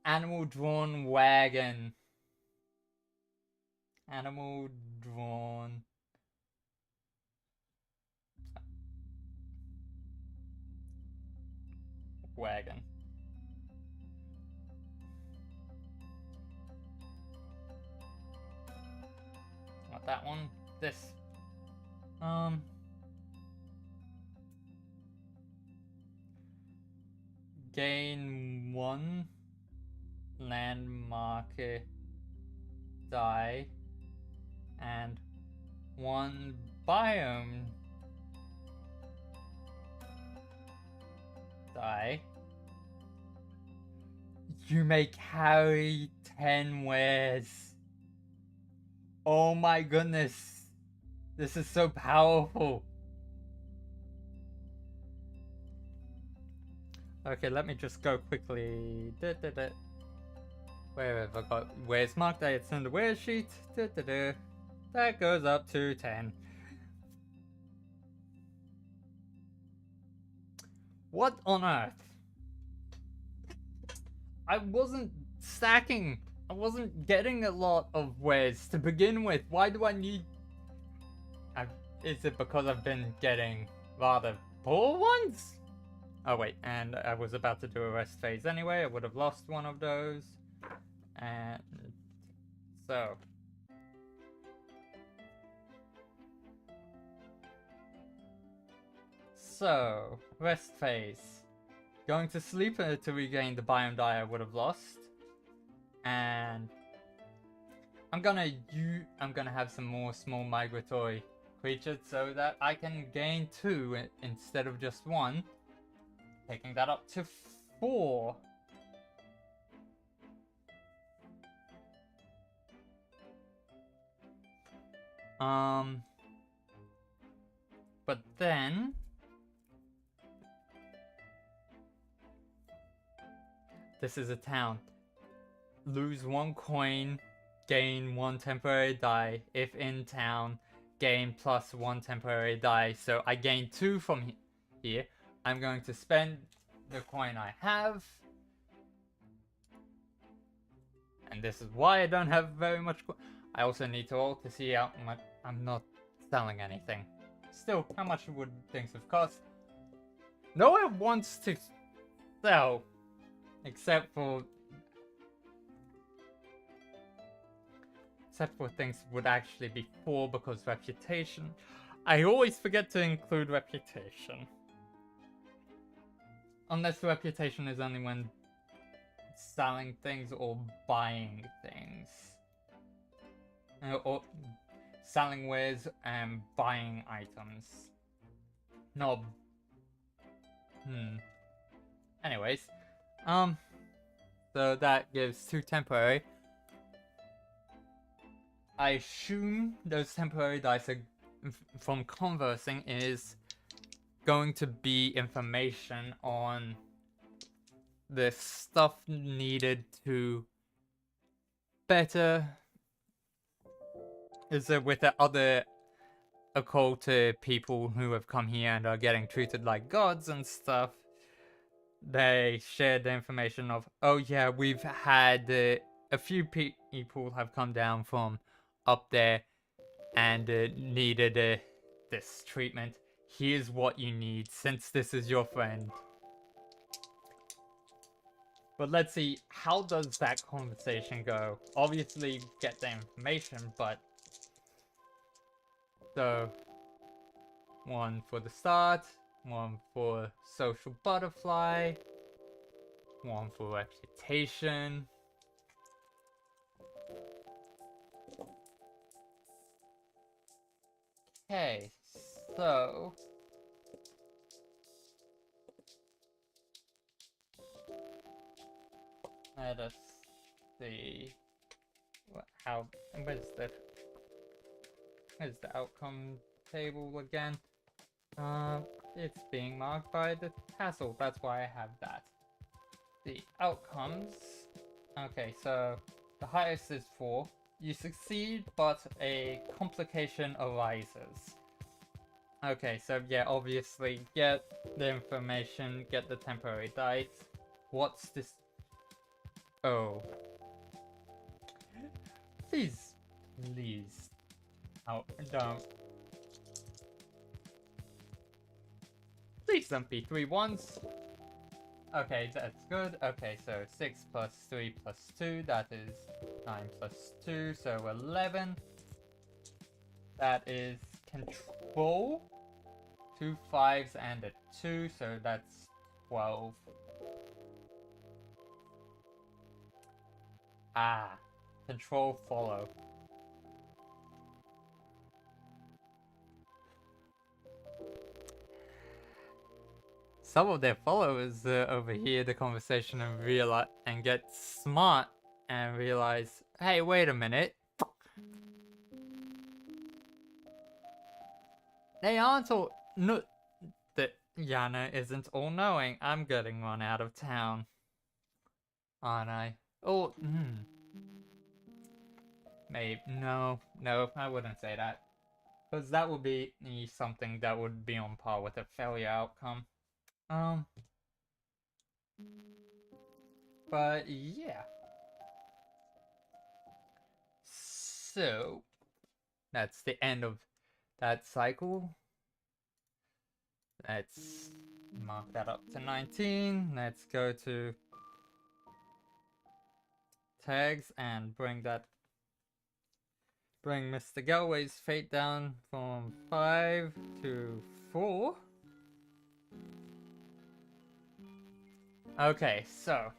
Animal drawn wagon. Animal drawn wagon. Not that one. This. Gain 1 landmark die and 1 biome die. You may carry 10 wares. Oh my goodness. This is so powerful. Okay, let me just go quickly. Where have I got? Where's marked? It's in the where sheet. That goes up to 10. What on earth? I wasn't stacking. I wasn't getting a lot of wares to begin with. Why do I need... Is it because I've been getting rather poor ones? Oh wait, and I was about to do a rest phase anyway. I would have lost one of those. And so... rest phase. Going to sleep to regain the biome die I would have lost. And I'm gonna have some more small migratory creatures so that I can gain 2 instead of just 1. Taking that up to 4. But then this is a town. Lose 1 coin, gain 1 temporary die. If in town, gain plus 1 temporary die. So I gain 2 from here. I'm going to spend the coin I have. And this is why I don't have very much coin. I also need to roll to see how much. I'm not selling anything. Still, how much would things have cost? No one wants to sell. Except for things would actually be 4 because reputation. I always forget to include reputation. Unless reputation is only when selling things or buying things. Or selling wares and buying items. No. Anyways. So that gives 2 temporary. I assume those temporary dice are, from conversing is going to be information on the stuff needed to better. Is it with the other occult people who have come here and are getting treated like gods and stuff? They shared the information of, oh yeah, we've had a few people have come down from up there and needed this treatment. Here's what you need, since this is your friend. But let's see, how does that conversation go? Obviously, get the information, but... So, one for the start, one for social butterfly, one for reputation. Okay, so... let us see... where's the outcome table again? It's being marked by the tassel, that's why I have that. The outcomes... okay, so the highest is 4. You succeed, but a complication arises. Okay, so yeah, obviously, get the information, get the temporary dice. What's this? Oh. Please. Oh, don't. Please don't be 3 ones. Okay, that's good. Okay, so 6 plus 3 plus 2, that is 9 plus 2, so 11. That is control. 2 5s and a 2, so that's 12. Ah, control follow. Some of their followers overhear the conversation and realize and get smart and realize, hey, wait a minute. They aren't all no that Yana isn't all knowing. I'm getting run out of town. Aren't I? Oh, maybe no, I wouldn't say that. Because that would be something that would be on par with a failure outcome. But yeah. So, that's the end of that cycle. Let's mark that up to 19. Let's go to tags and bring Mr. Galway's fate down from 5 to 4. Okay, so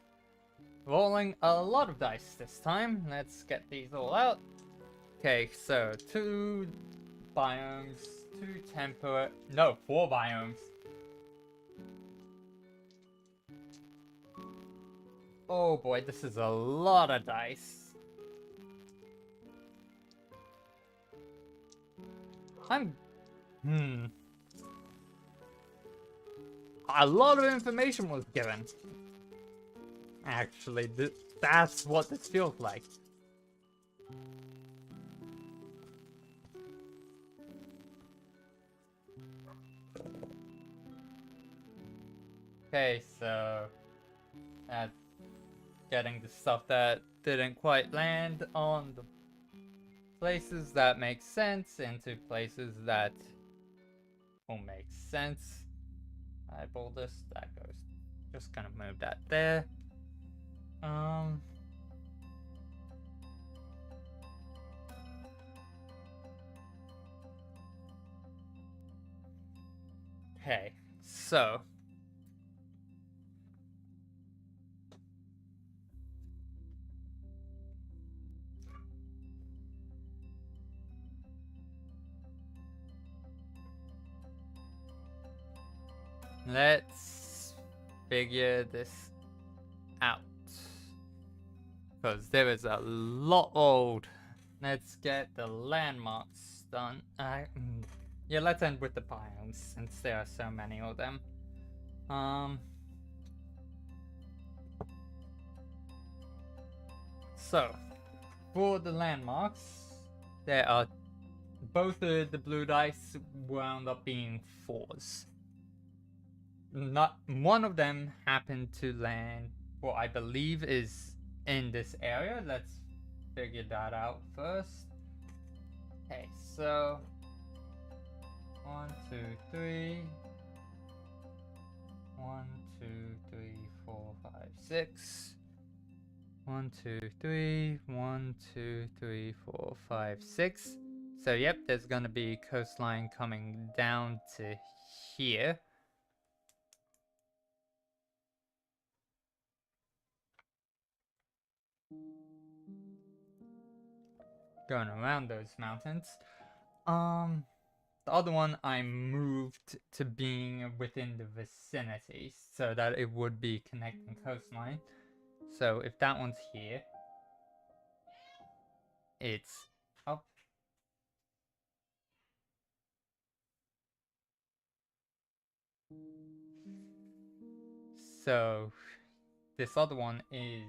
rolling a lot of dice this time. Let's get these all out. Okay, so 2 biomes, 2 temperate, no, 4 biomes. Oh boy, this is a lot of dice. A lot of information was given. Actually, that's what this feels like. Okay, so that's getting the stuff that didn't quite land on the places that make sense into places that won't make sense. Eyeball this, that goes. Just gonna move that there. Okay, so let's figure this out. Because there is a lot old. Let's get the landmarks done. Yeah, let's end with the biomes since there are so many of them. So, for the landmarks, there are both the blue dice wound up being 4s. Not one of them happened to land what I believe is in this area. Let's figure that out first. Okay, so 1, 2, 3. 1, 2, 3, 4, 5, 6. 1, 2, 3, 1, 2, 3, 4, 5, 6. So yep, there's gonna be coastline coming down to here. Going around those mountains. The other one I moved to being within the vicinity so that it would be connecting coastline. So if that one's here, it's up. So this other one is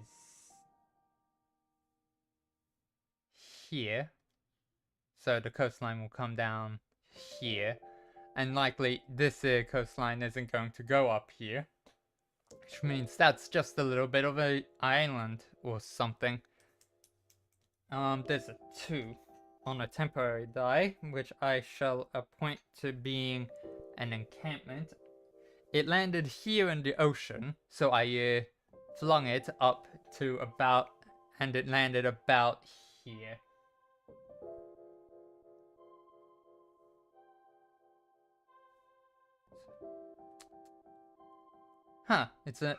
here. So the coastline will come down here. And likely this coastline isn't going to go up here. Which means that's just a little bit of an island or something. There's a 2 on a temporary die, which I shall appoint to being an encampment. It landed here in the ocean, so I flung it up to about, and it landed about here. Huh, it's a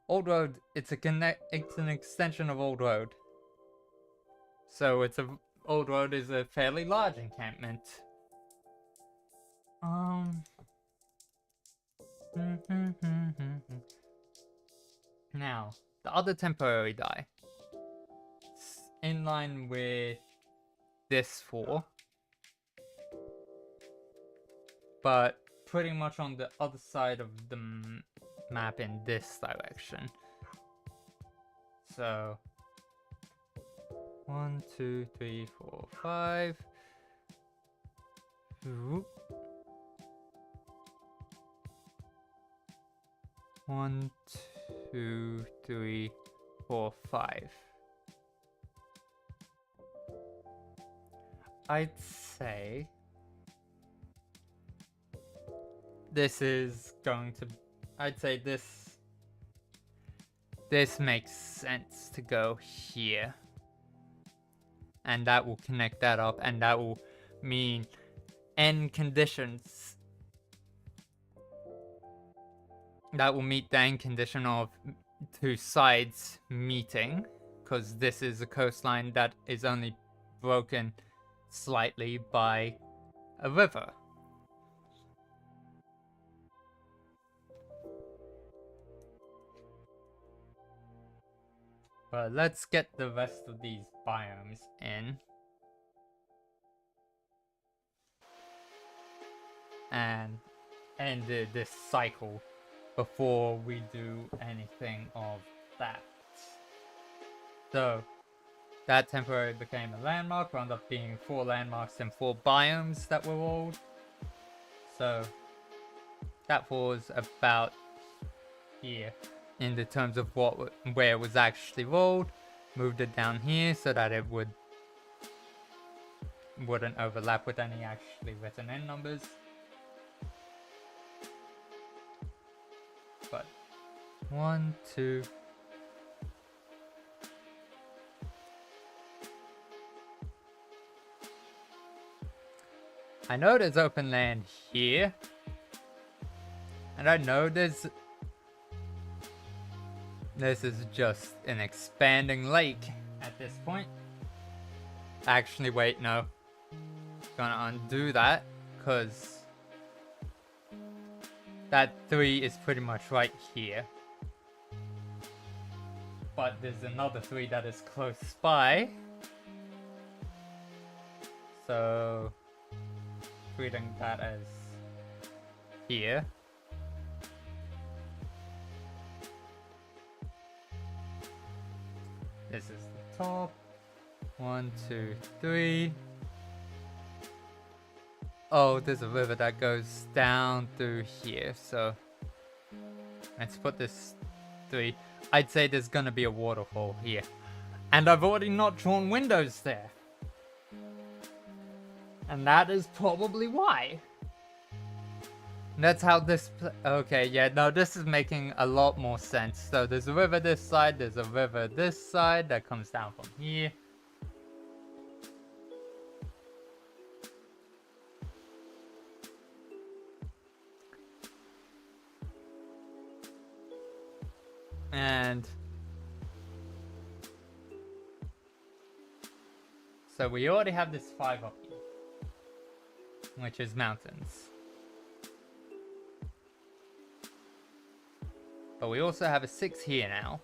old road. It's an extension of old road. So old road is a fairly large encampment. Now, the other temporary die. It's in line with this 4. But pretty much on the other side of the map in this direction. So 1, 2, 3, 4, 5. Ooh. 1, 2, 3, 4, 5. I'd say this is going to. I'd say this makes sense to go here. And that will connect that up, and that will mean end conditions. That will meet the end condition of 2 sides meeting, because this is a coastline that is only broken slightly by a river. But let's get the rest of these biomes in. And end this cycle before we do anything of that. So, that temporarily became a landmark, wound up being 4 landmarks and 4 biomes that were rolled. So, that was about here in the terms of where it was actually rolled. Moved it down here so that it wouldn't overlap with any actually written in numbers. But 1, 2. I know there's open land here. And I know this is just an expanding lake at this point. Actually, wait, no. Gonna undo that, because that 3 is pretty much right here. But there's another 3 that is close by. So, treating that as here. This is the top. 1, 2, 3. Oh, there's a river that goes down through here, so let's put this 3. I'd say there's gonna be a waterfall here. And I've already not drawn windows there. And that is probably why. That's how this... Okay, yeah, no, this is making a lot more sense. So there's a river this side, there's a river this side that comes down from here. And... so we already have this 5 up here, which is mountains. But we also have a 6 here now,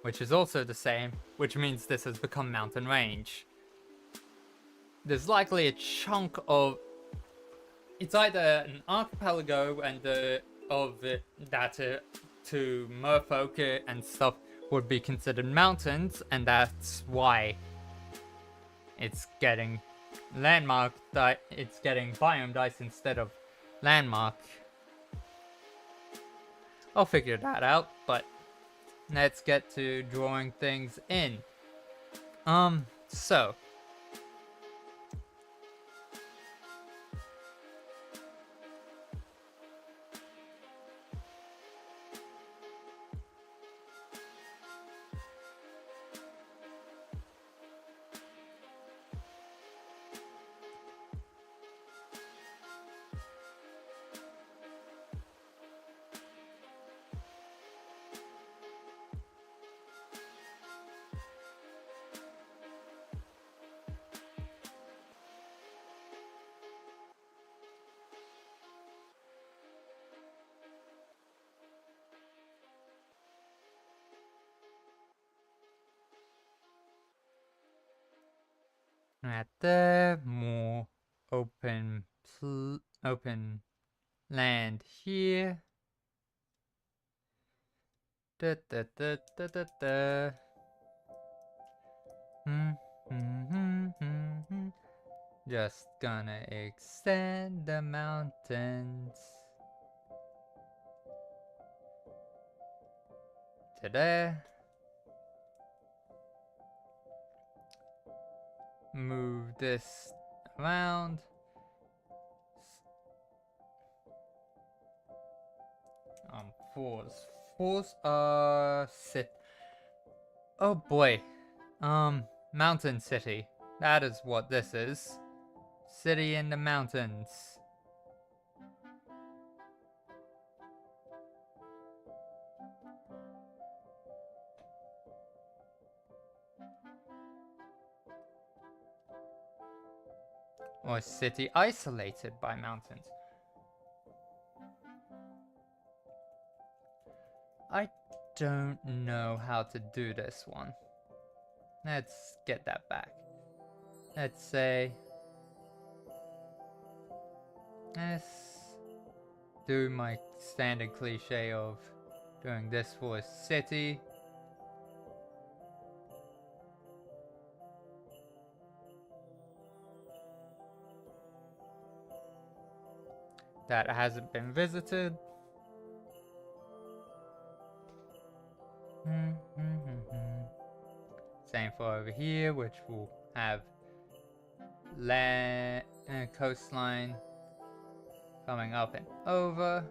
which is also the same, which means this has become mountain range. There's likely a chunk of... it's either an archipelago and that to merfolk and stuff would be considered mountains, and that's why it's getting landmark it's getting biome dice instead of landmark. I'll figure that out, but let's get to drawing things in. So at the more open land here. Da, da, da, da, da, da. Just gonna extend the mountains to there. Move this around. Fours sit. Oh boy. Mountain city. That is what this is. City in the mountains. Or city isolated by mountains. I don't know how to do this one. Let's get that back. Let's say... let's do my standard cliche of doing this for a city. That hasn't been visited. Same for over here, which will have land coastline coming up and over.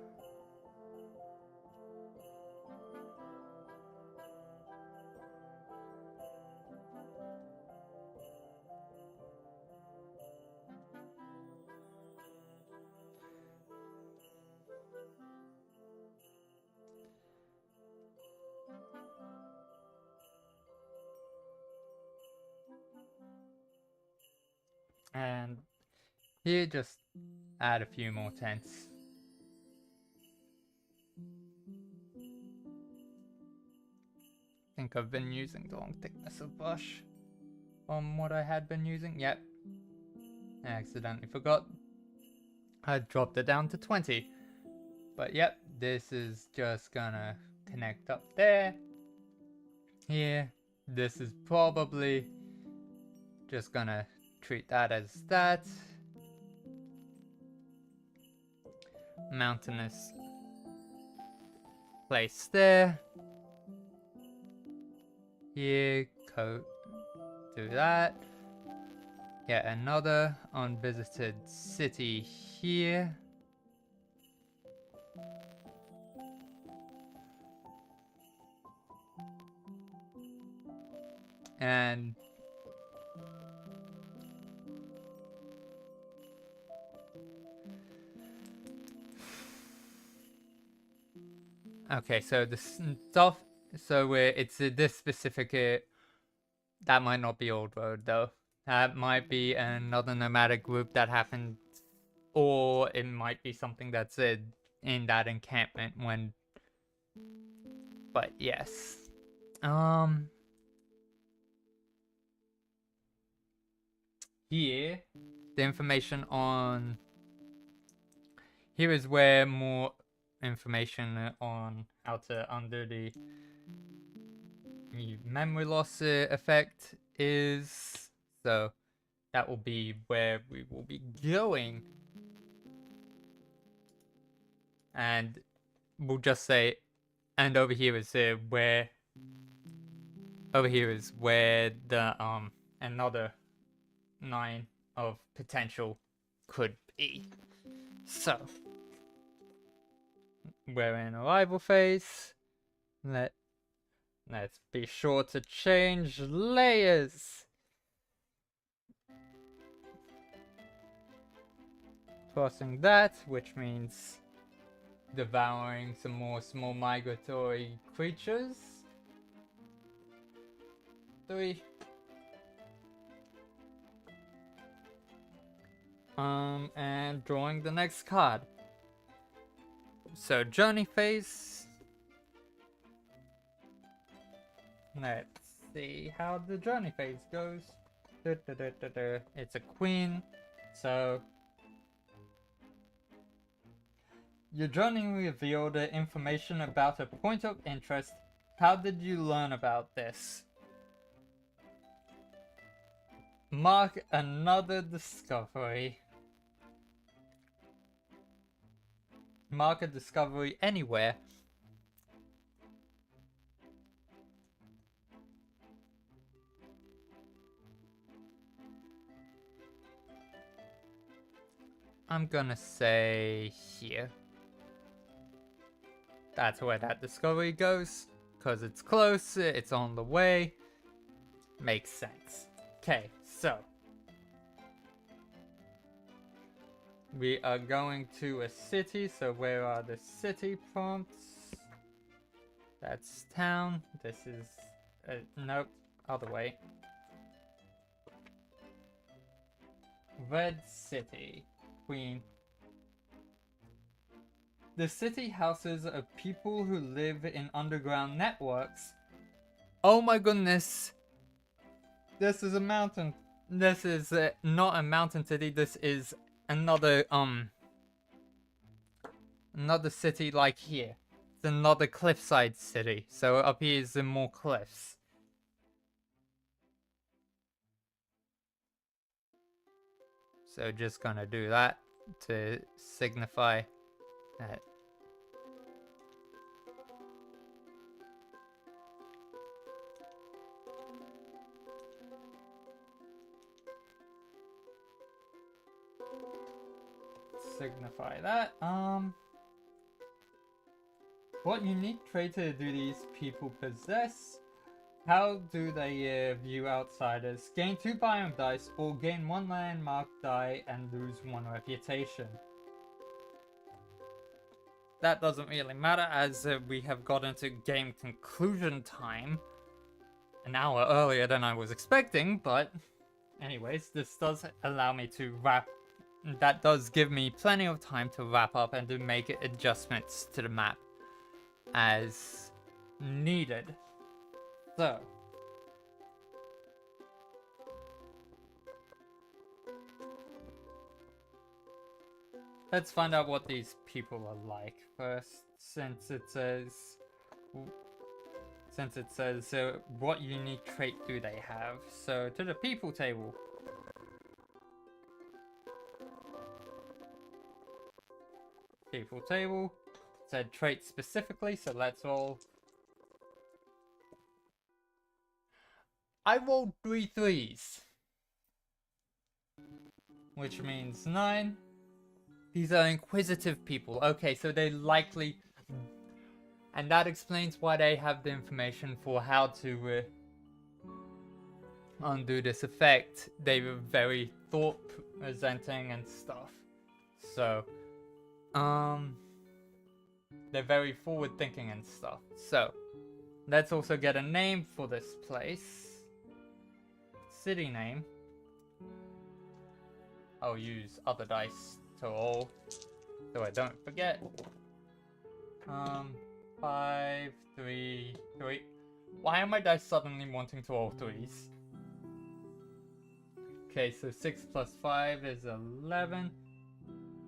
And here, just add a few more tents. I think I've been using the wrong thickness of brush from what I had been using. Yep. I accidentally forgot. I dropped it down to 20. But yep, this is just gonna connect up there. Here. This is probably just gonna treat that as that. Mountainous place there. Here, do that. Get another unvisited city here. And okay, so the stuff. So it's this specific. That might not be Old Road though. That might be another nomadic group that happened, or it might be something that's in that encampment when. But yes, here, the information on. Here is where more information on how to undo the memory loss effect is. So that will be where we will be going. And we'll just say, and over here is where. Over here is where the another 9 of potential could be. So we're in arrival phase. Let's be sure to change layers. Crossing that, which means devouring some more small migratory creatures. 3. And drawing the next card. So journey phase. Let's see how the journey phase goes. It's a queen, so your journey revealed information about a point of interest. How did you learn about this? Mark another discovery. Mark a discovery anywhere. I'm gonna say here. That's where that discovery goes. Because it's close, it's on the way. Makes sense. Okay, so. We are going to a city, so where are the city prompts? That's town. This is... nope, other way. Red City. Queen. The city houses of people who live in underground networks. Oh my goodness. This is a mountain. This is not a mountain city. This is another city like here. It's another cliffside city. So up here is more cliffs. So just gonna do that to signify that. Signify that. What unique trait do these people possess? How do they view outsiders? Gain 2 biome dice or gain 1 landmark die and lose 1 reputation. That doesn't really matter as we have gotten to game conclusion time an hour earlier than I was expecting, but anyways, this does allow me to wrap. That does give me plenty of time to wrap up and to make adjustments to the map as needed. So, let's find out what these people are like first, since it says what unique trait do they have. So to the people table. People table said trait specifically, so let's roll. I rolled 3 3s, which means 9. These are inquisitive people. Okay, so they likely, and that explains why they have the information for how to undo this effect, they were very thought presenting and stuff. So, they're very forward thinking and stuff. So, let's also get a name for this place. City name. I'll use other dice to roll, so I don't forget. 5, 3, 3. Why am my dice suddenly wanting to roll 3s? Okay, so 6 plus 5 is 11.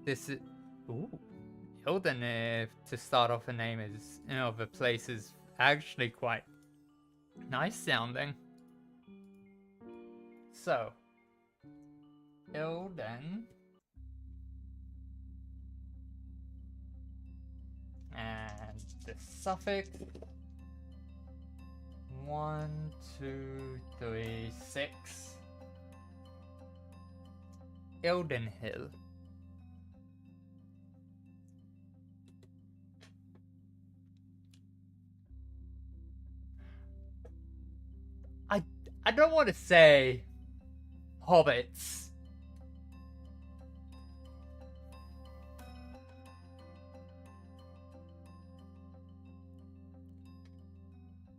This is... Ooh. Hilden, to start off a name is, of a place is actually quite nice sounding. So, Hilden. And the suffix. 1, 2, 3, 6. Ildenhill. I don't want to say hobbits.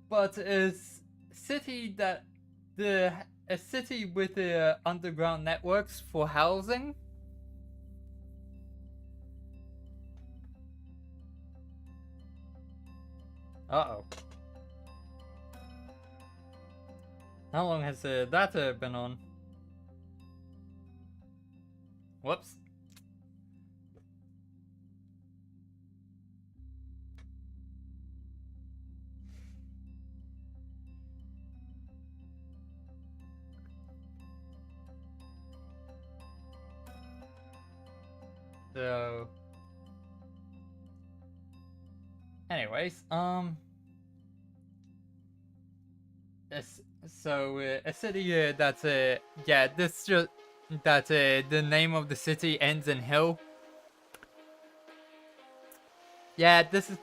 But a city with the underground networks for housing. Uh-oh. How long has that been on? Whoops. So, anyways, a city that's yeah, this just that the name of the city ends in hill. Yeah, this is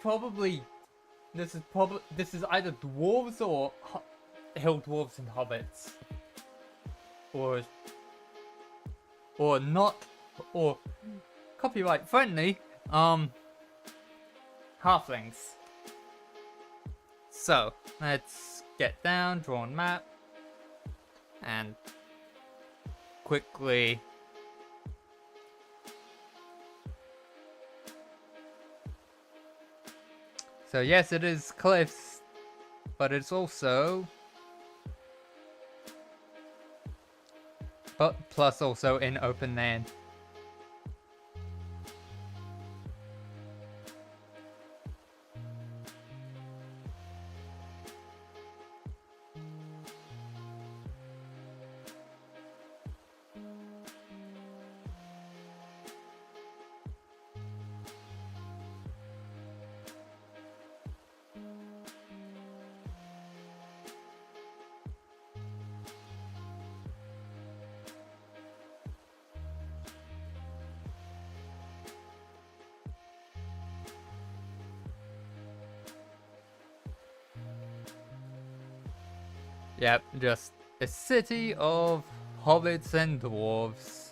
either dwarves or hill dwarves and hobbits, or not, or copyright friendly halflings. So let's get down, drawn map, and quickly so yes, it is cliffs, but it's also plus also in open land. Yep, just a city of hobbits and dwarves.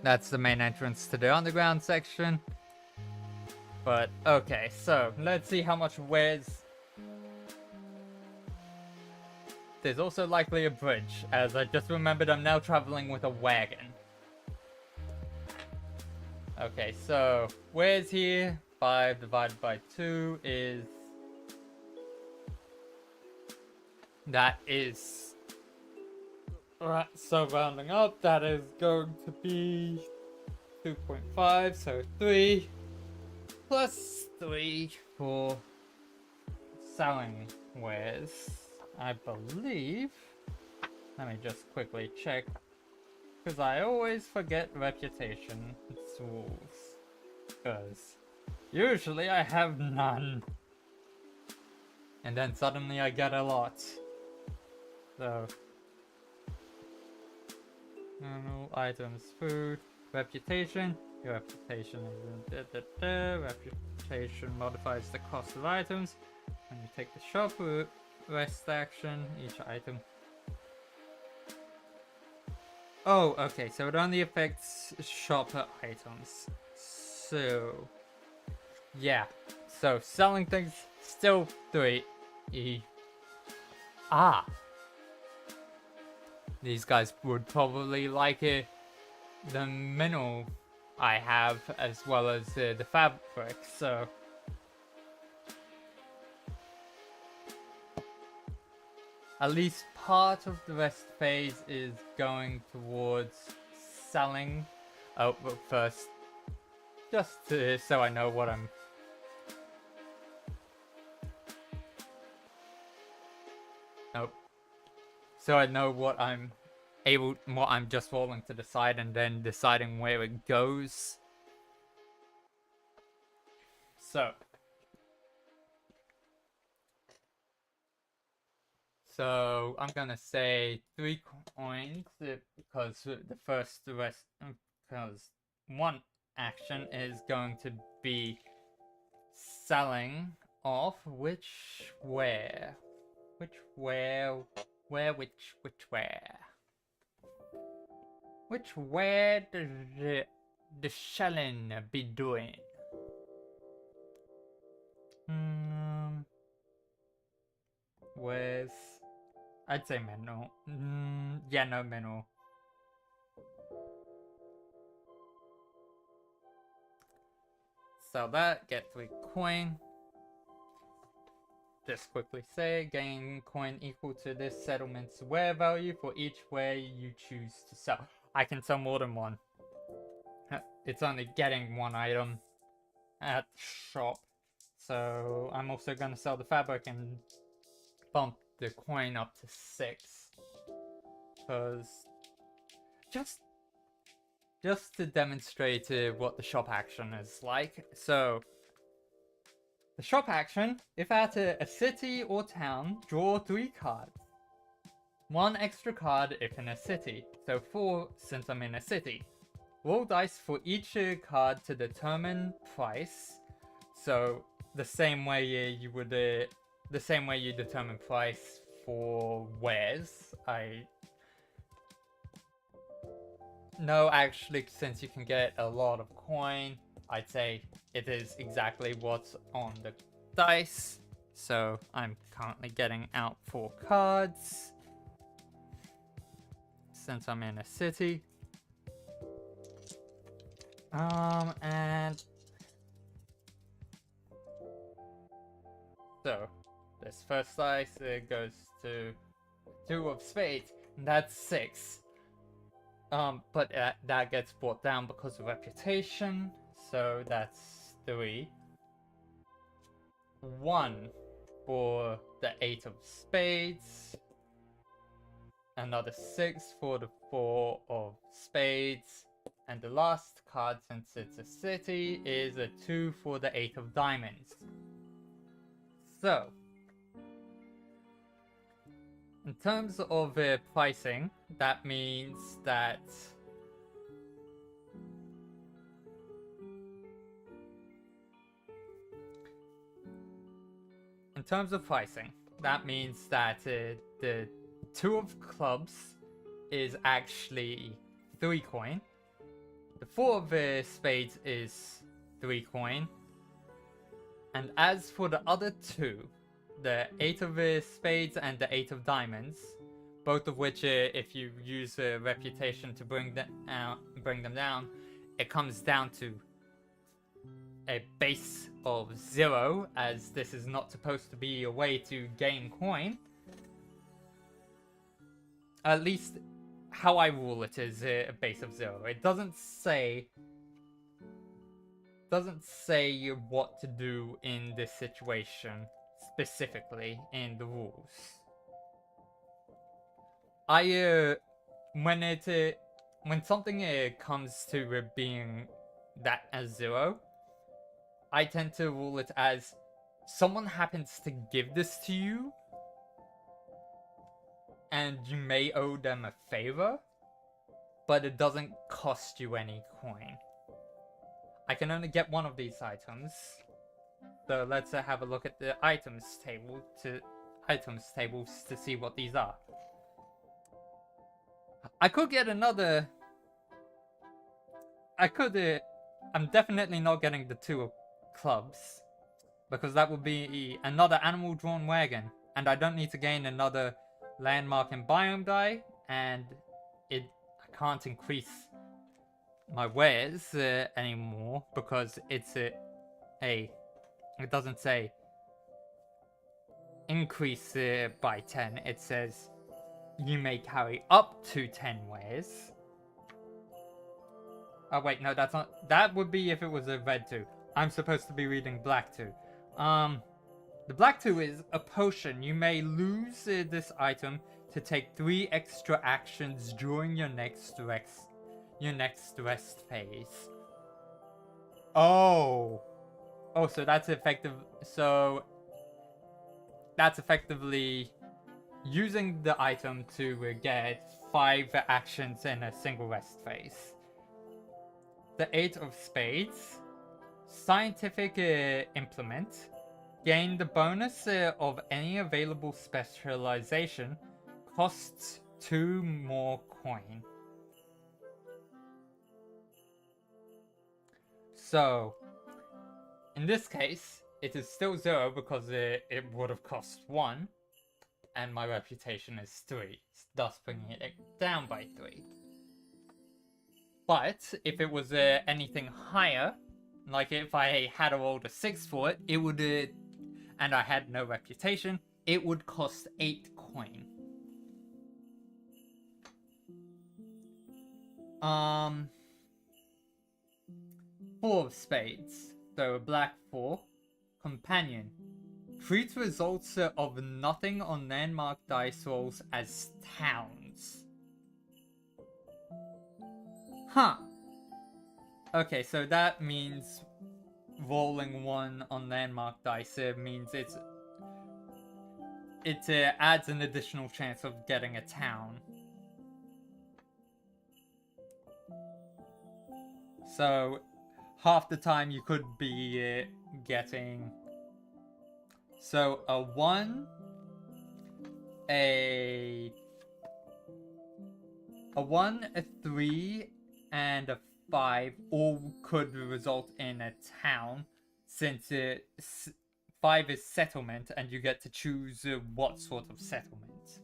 That's the main entrance to the underground section. But, okay, so, let's see how much wares... There's also likely a bridge, as I just remembered I'm now traveling with a wagon. Okay, so, wares here? 5 divided by 2 is... That is... Alright, so rounding up, that is going to be 2.5, so 3 plus 3 for selling wares, I believe. Let me just quickly check, because I always forget reputation rules, because usually I have none, and then suddenly I get a lot. So, normal items, food, reputation. Your reputation is reputation modifies the cost of items. When you take the shop route, rest action, each item. Oh, okay, so it only affects shopper items. So, yeah. So, selling things, still 3. Ah! These guys would probably like it. The mineral I have, as well as the fabric, so... At least part of the rest phase is going towards selling. Oh, but first, just so I know what I'm... Nope. So I know what I'm just rolling to the side and then deciding where it goes. So I'm gonna say 3 coins because because one action is going to be selling off which where does the shelling be doing? Where's... I'd say Menno. Yeah, no, Menno. Sell that, get 3 coin. Just quickly say, gain coin equal to this settlement's wear value for each wear you choose to sell. I can sell more than one. It's only getting 1 item at the shop. So I'm also gonna sell the fabric and bump the coin up to 6. Because just to demonstrate what the shop action is like. So the shop action, if at a city or town, draw 3 cards. 1 extra card if in a city, so 4 since I'm in a city. Roll dice for each card to determine price. So the same way you would, the same way you determine price for wares. No, actually, since you can get a lot of coin, I'd say it is exactly what's on the dice. So I'm currently getting out 4 cards since I'm in a city. And so this first dice goes to 2 of spades, and that's 6. But that gets brought down because of reputation, so that's 3. 1 for the 8 of spades. Another 6 for the 4 of spades. And the last card, since it's a city, is a 2 for the 8 of diamonds. So, in terms of pricing, that means that the 2 of clubs is actually 3 coin. The 4 of spades is 3 coin. And as for the other 2, the 8 of spades and the 8 of diamonds, both of which, if you use reputation to bring them down, it comes down to a base of 0, as this is not supposed to be a way to gain coin. At least how I rule it is a base of 0. It doesn't say what to do in this situation specifically in the rules. When something comes to being that as 0, I tend to rule it as someone happens to give this to you and you may owe them a favor, but it doesn't cost you any coin. I can only get 1 of these items. So let's have a look at the items table. items tables to see what these are. I could get another... I'm definitely not getting the 2 of clubs, because that would be another animal-drawn wagon, and I don't need to gain another landmark and biome die, and I can't increase my wares anymore, because it's it doesn't say increase by 10, it says you may carry up to 10 wares. Oh wait, no, that's not. That would be if it was a red 2. I'm supposed to be reading black 2. The black 2 is a potion. You may lose this item to take 3 extra actions during your next rest phase. Oh, so that's effective. So that's effectively using the item to get 5 actions in a single rest phase. The 8 of Spades, Scientific Implement, gain the bonus of any available specialization, costs 2 more coin. So, in this case, it is still 0 because it would have cost 1, and my reputation is 3, thus bringing it down by 3. But if it was anything higher, like if I had rolled a 6 for it, it would, and I had no reputation, it would cost 8 coin. 4 of Spades, so a black 4. Companion. Treat results of nothing on landmark dice rolls as towns. Huh. Okay, so that means rolling 1 on landmark dice means it adds an additional chance of getting a town. So half the time you could be getting... So a 1, a 3, and a 5 all could result in a town, since 5 is settlement and you get to choose what sort of settlement.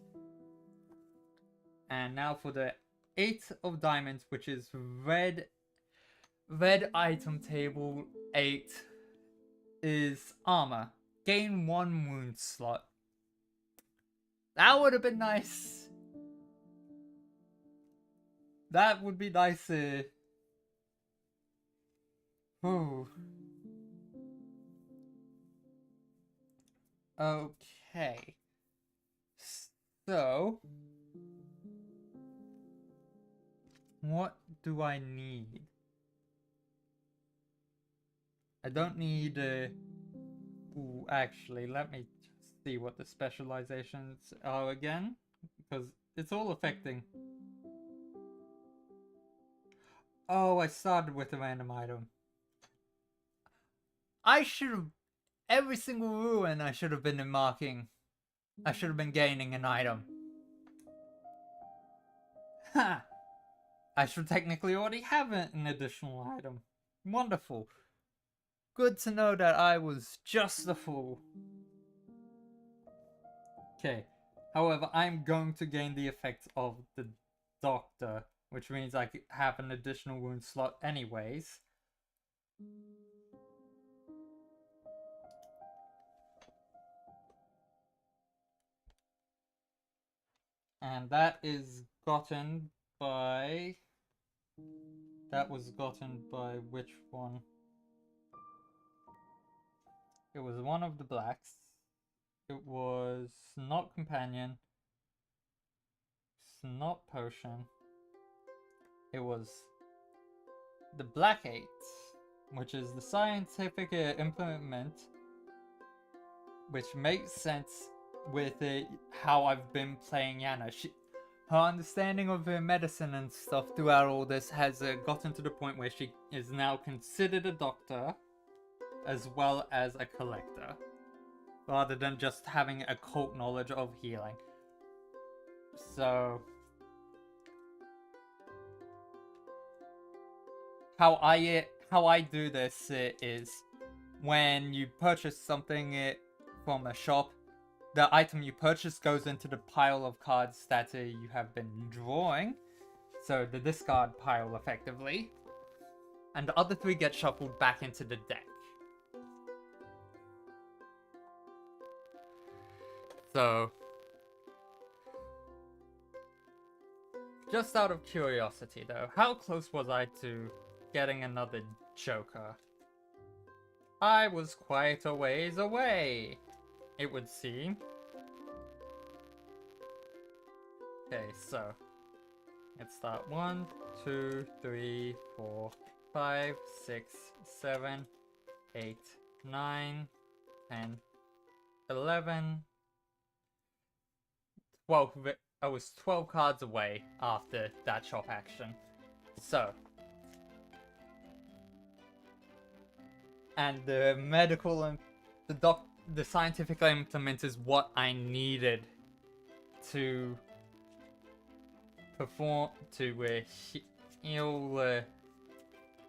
And now for the 8 of Diamonds, which is red item table 8, is armor. Gain 1 wound slot. That would have been nice. That would be nice. Ooh. Okay. So, what do I need? I don't need ooh, actually, let me see what the specializations are again, because it's all affecting. Oh, I started with a random item. I should have... Every single ruin I should have been marking. I should have been gaining an item. Ha! I should technically already have an additional item. Wonderful. Good to know that I was just a fool. Okay. However, I'm going to gain the effect of the doctor, which means I have an additional wound slot anyways. And that is gotten by... That was gotten by which one? It was one of the blacks. It was not companion. It's not potion. It was the black 8, which is the scientific implement, which makes sense with how I've been playing Yana. Her understanding of medicine and stuff throughout all this has gotten to the point where she is now considered a doctor as well as a collector. rather than just having occult knowledge of healing. So how I do this is when you purchase something from a shop, the item you purchase goes into the pile of cards that you have been drawing, so the discard pile effectively, and the other 3 get shuffled back into the deck. So, just out of curiosity though, how close was I to getting another Joker? I was quite a ways away, it would seem. Okay, so let's start 1, 2, 3, 4, 5, 6, 7, 8, 9, 10, 11, 12. I was 12 cards away after that shop action. So, and the medical and the scientific implement is what I needed to perform, to heal,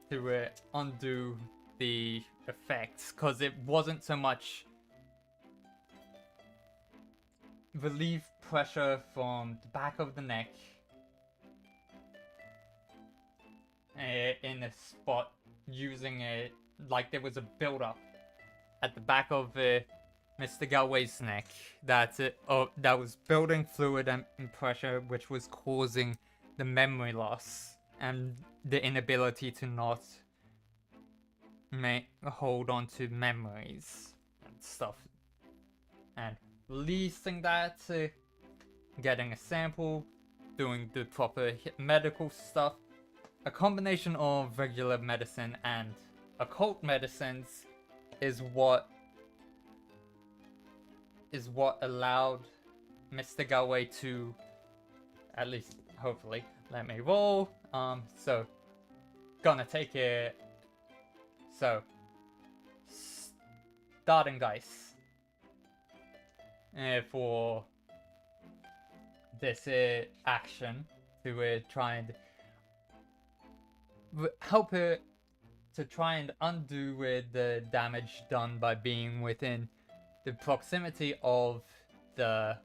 to undo the effects, because it wasn't so much relieve pressure from the back of the neck in a spot, using it like there was a build-up at the back of Mr. Galway's neck that was building fluid and pressure, which was causing the memory loss and the inability to not hold on to memories and stuff. And releasing that, getting a sample, doing the proper medical stuff, a combination of regular medicine and occult medicines is what allowed Mr. Galway to, at least hopefully, let me roll. So gonna take it. So starting dice for this action to try and help it to try and undo the damage done by being within the proximity of the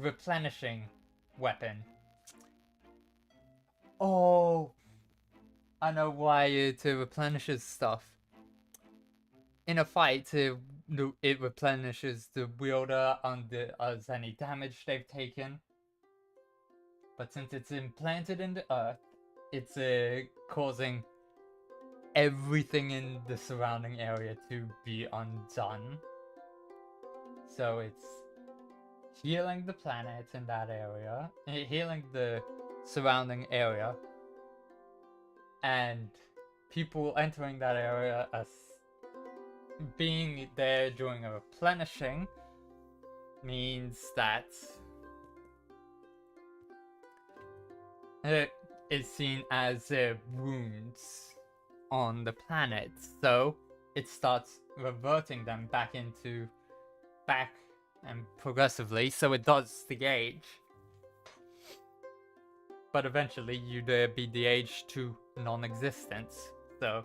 replenishing weapon. Oh, I know why it replenishes stuff. In a fight, it replenishes the wielder under as any damage they've taken. But since it's implanted in the earth, it's causing everything in the surrounding area to be undone. So it's healing the planet in that area, healing the surrounding area, and people entering that area as being there during a replenishing means that it is seen as wounds on the planet, so it starts reverting them back and progressively, so it does the age. But eventually you'd be the age to non-existence, so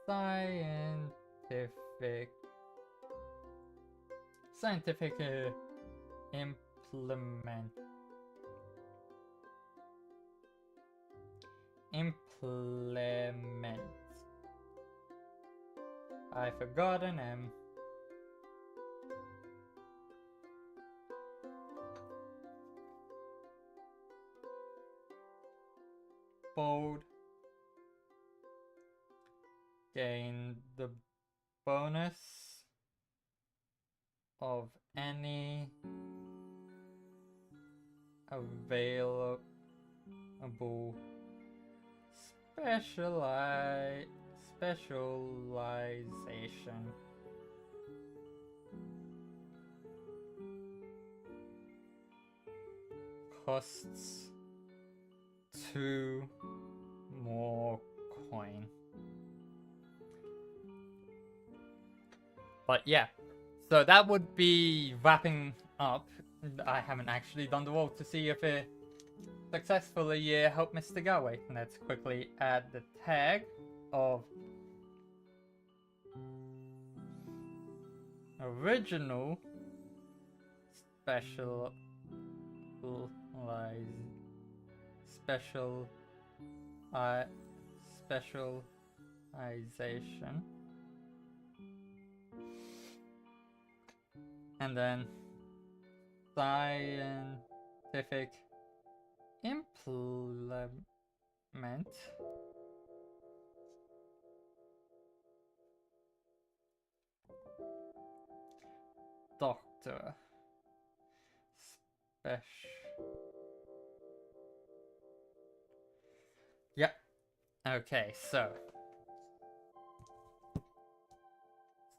scientific implement I forgot an M. Bold. Gain the bonus of any available specialization. Costs 2 more coin. But yeah, so that would be wrapping up. I haven't actually done the roll to see if it successfully helped Mr. Galway. Let's quickly add the tag of original special specialization, and then scientific implement doctor Yep. Okay, so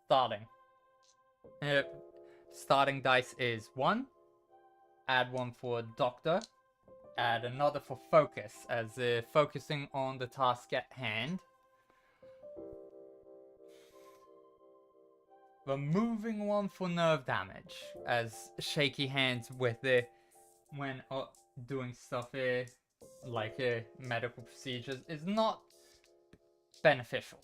starting. Starting dice is 1. Add 1 for doctor. Add another for focus, as focusing on the task at hand. Removing 1 for nerve damage, as shaky hands with when doing stuff like medical procedures is not beneficial.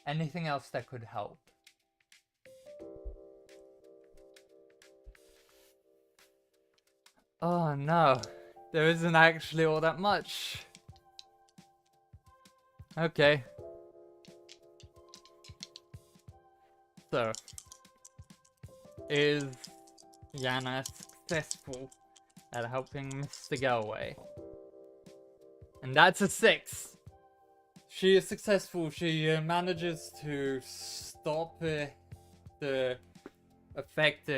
Anything else that could help? Oh no, there isn't actually all that much. Okay. So, is Yana successful at helping Mr. Galway? And that's a 6. She is successful. She manages to stop the effect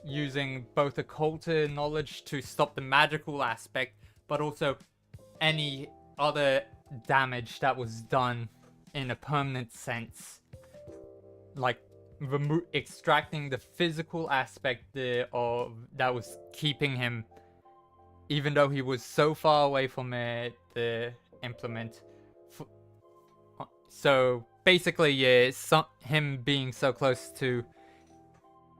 using both occult knowledge to stop the magical aspect, but also any other damage that was done in a permanent sense. Like extracting the physical aspect of that was keeping him, even though he was so far away from the implement. So basically, him being so close to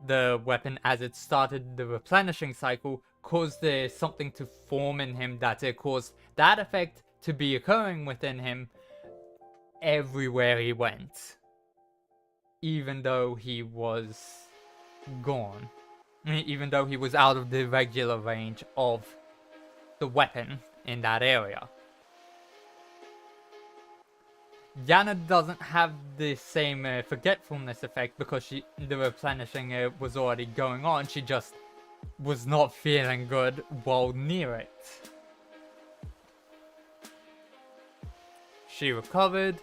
the weapon as it started the replenishing cycle caused something to form in him that caused that effect to be occurring within him everywhere he went, even though he was gone. Even though he was out of the regular range of the weapon in that area. Yana doesn't have the same forgetfulness effect because the replenishing was already going on. She just was not feeling good while near it. She recovered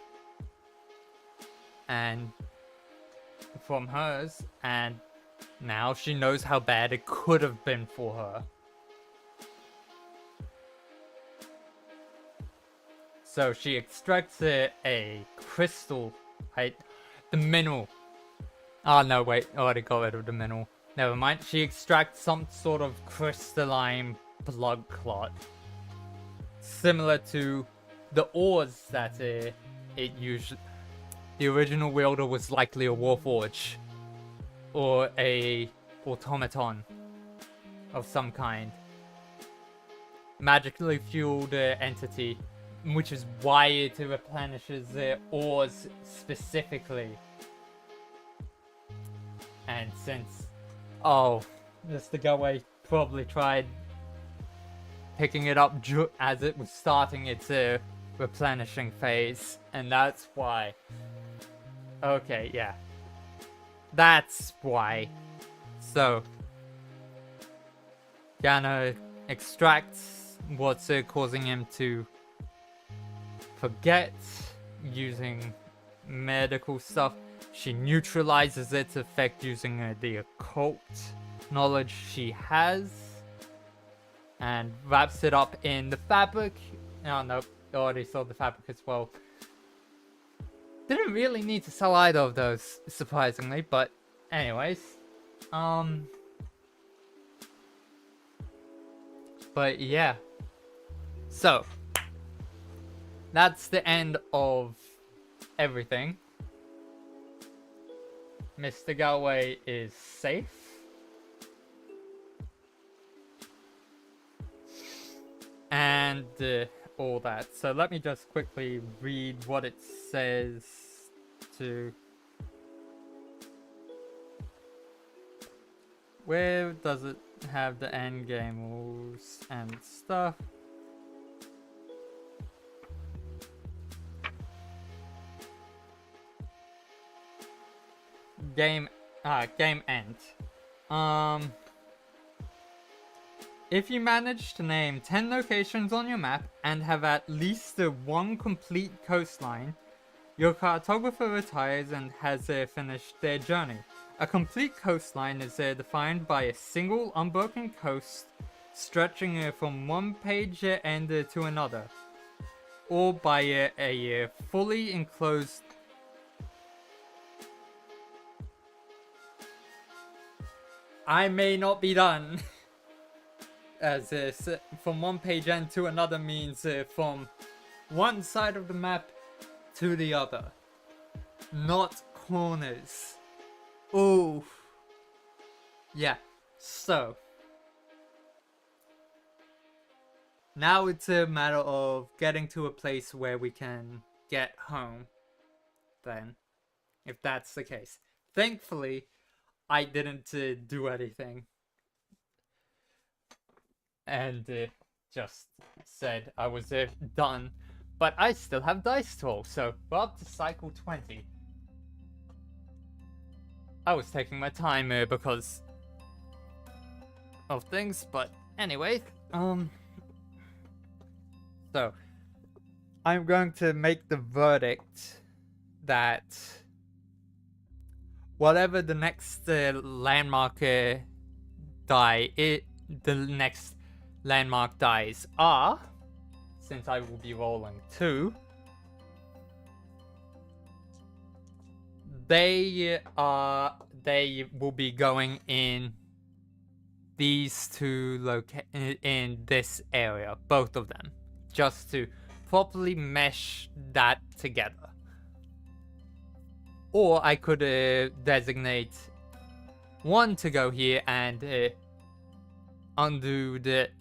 and from hers, and now she knows how bad it could have been for her. So she extracts a crystal, right? The mineral. Oh no, wait, I already got rid of the mineral. Never mind. She extracts some sort of crystalline blood clot, similar to the ores that it usually. The original wielder was likely a warforge or a automaton of some kind, magically fueled entity. Which is why it replenishes ores specifically. And since... Oh, Mr. Galway probably tried picking it up as it was starting its replenishing phase. And that's why. Okay, yeah. That's why. So, Yana extracts what's causing him to forget using medical stuff. She neutralizes its effect using the occult knowledge she has and wraps it up in the fabric. Oh no, I already sold the fabric as well. Didn't really need to sell either of those, surprisingly, but anyways. But yeah. So that's the end of everything. Mr. Galway is safe. And all that. So let me just quickly read what it says to... Where does it have the end game rules and stuff? Game end. If you manage to name 10 locations on your map and have at least one complete coastline, your cartographer retires and has finished their journey. A complete coastline is defined by a single unbroken coast stretching from one page end to another, or by a fully enclosed... I may not be done. As from one page end to another means from one side of the map to the other, not corners. Ooh. Yeah, so now it's a matter of getting to a place where we can get home, then, if that's the case. Thankfully, I didn't do anything. And just said I was done. But I still have dice to roll, so we're up to cycle 20. I was taking my time because of things, but anyway, so I'm going to make the verdict that whatever the next landmark landmark dies are, since I will be rolling 2, they will be going in these two in this area, both of them, just to properly mesh that together. Or I could designate one to go here and undo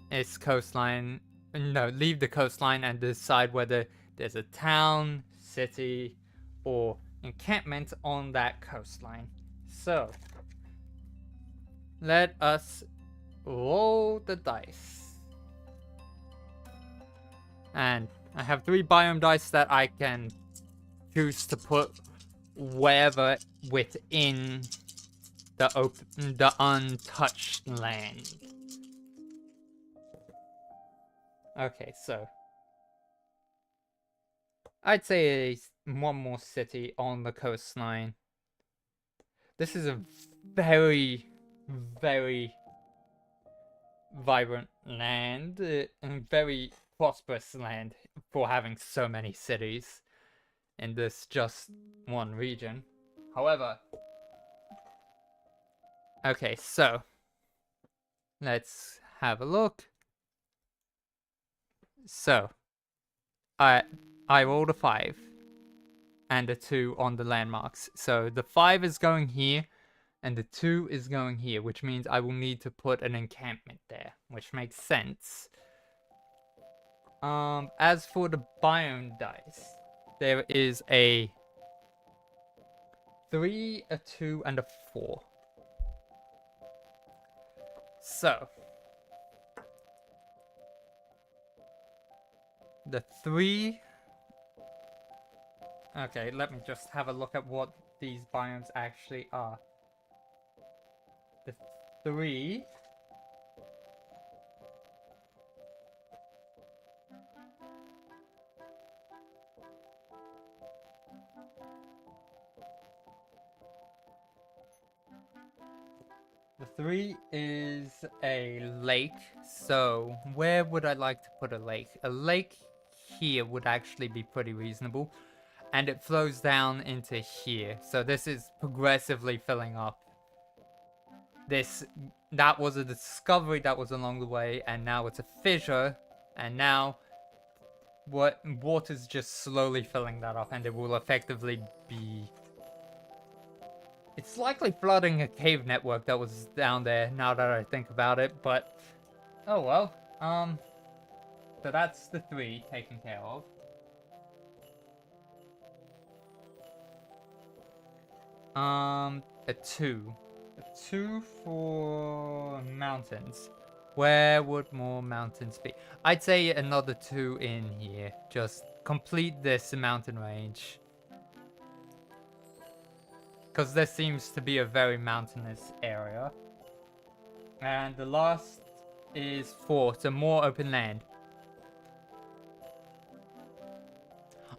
its coastline. No, leave the coastline and decide whether there's a town, city, or encampment on that coastline. So, let us roll the dice. And I have 3 biome dice that I can choose to put wherever within the untouched land. Okay, so I'd say one more city on the coastline. This is a very, very vibrant land and very prosperous land for having so many cities in this just one region. However, okay, so let's have a look. So, I rolled a 5 and a 2 on the landmarks. So the 5 is going here and the 2 is going here, which means I will need to put an encampment there, which makes sense. As for the biome dice, there is a 3, a 2, and a 4. So, the 3... Okay, let me just have a look at what these biomes actually are. The 3... The 3 is a lake, so where would I like to put a lake? A lake here would actually be pretty reasonable, and it flows down into here, so this is progressively filling up. That was a discovery that was along the way, and now it's a fissure, and now water's just slowly filling that up, and it will effectively be... It's likely flooding a cave network that was down there, now that I think about it, but... Oh well. So that's the 3 taken care of. A 2. A 2 for mountains. Where would more mountains be? I'd say another 2 in here. Just complete this mountain range. Because there seems to be a very mountainous area. And the last is 4, so more open land.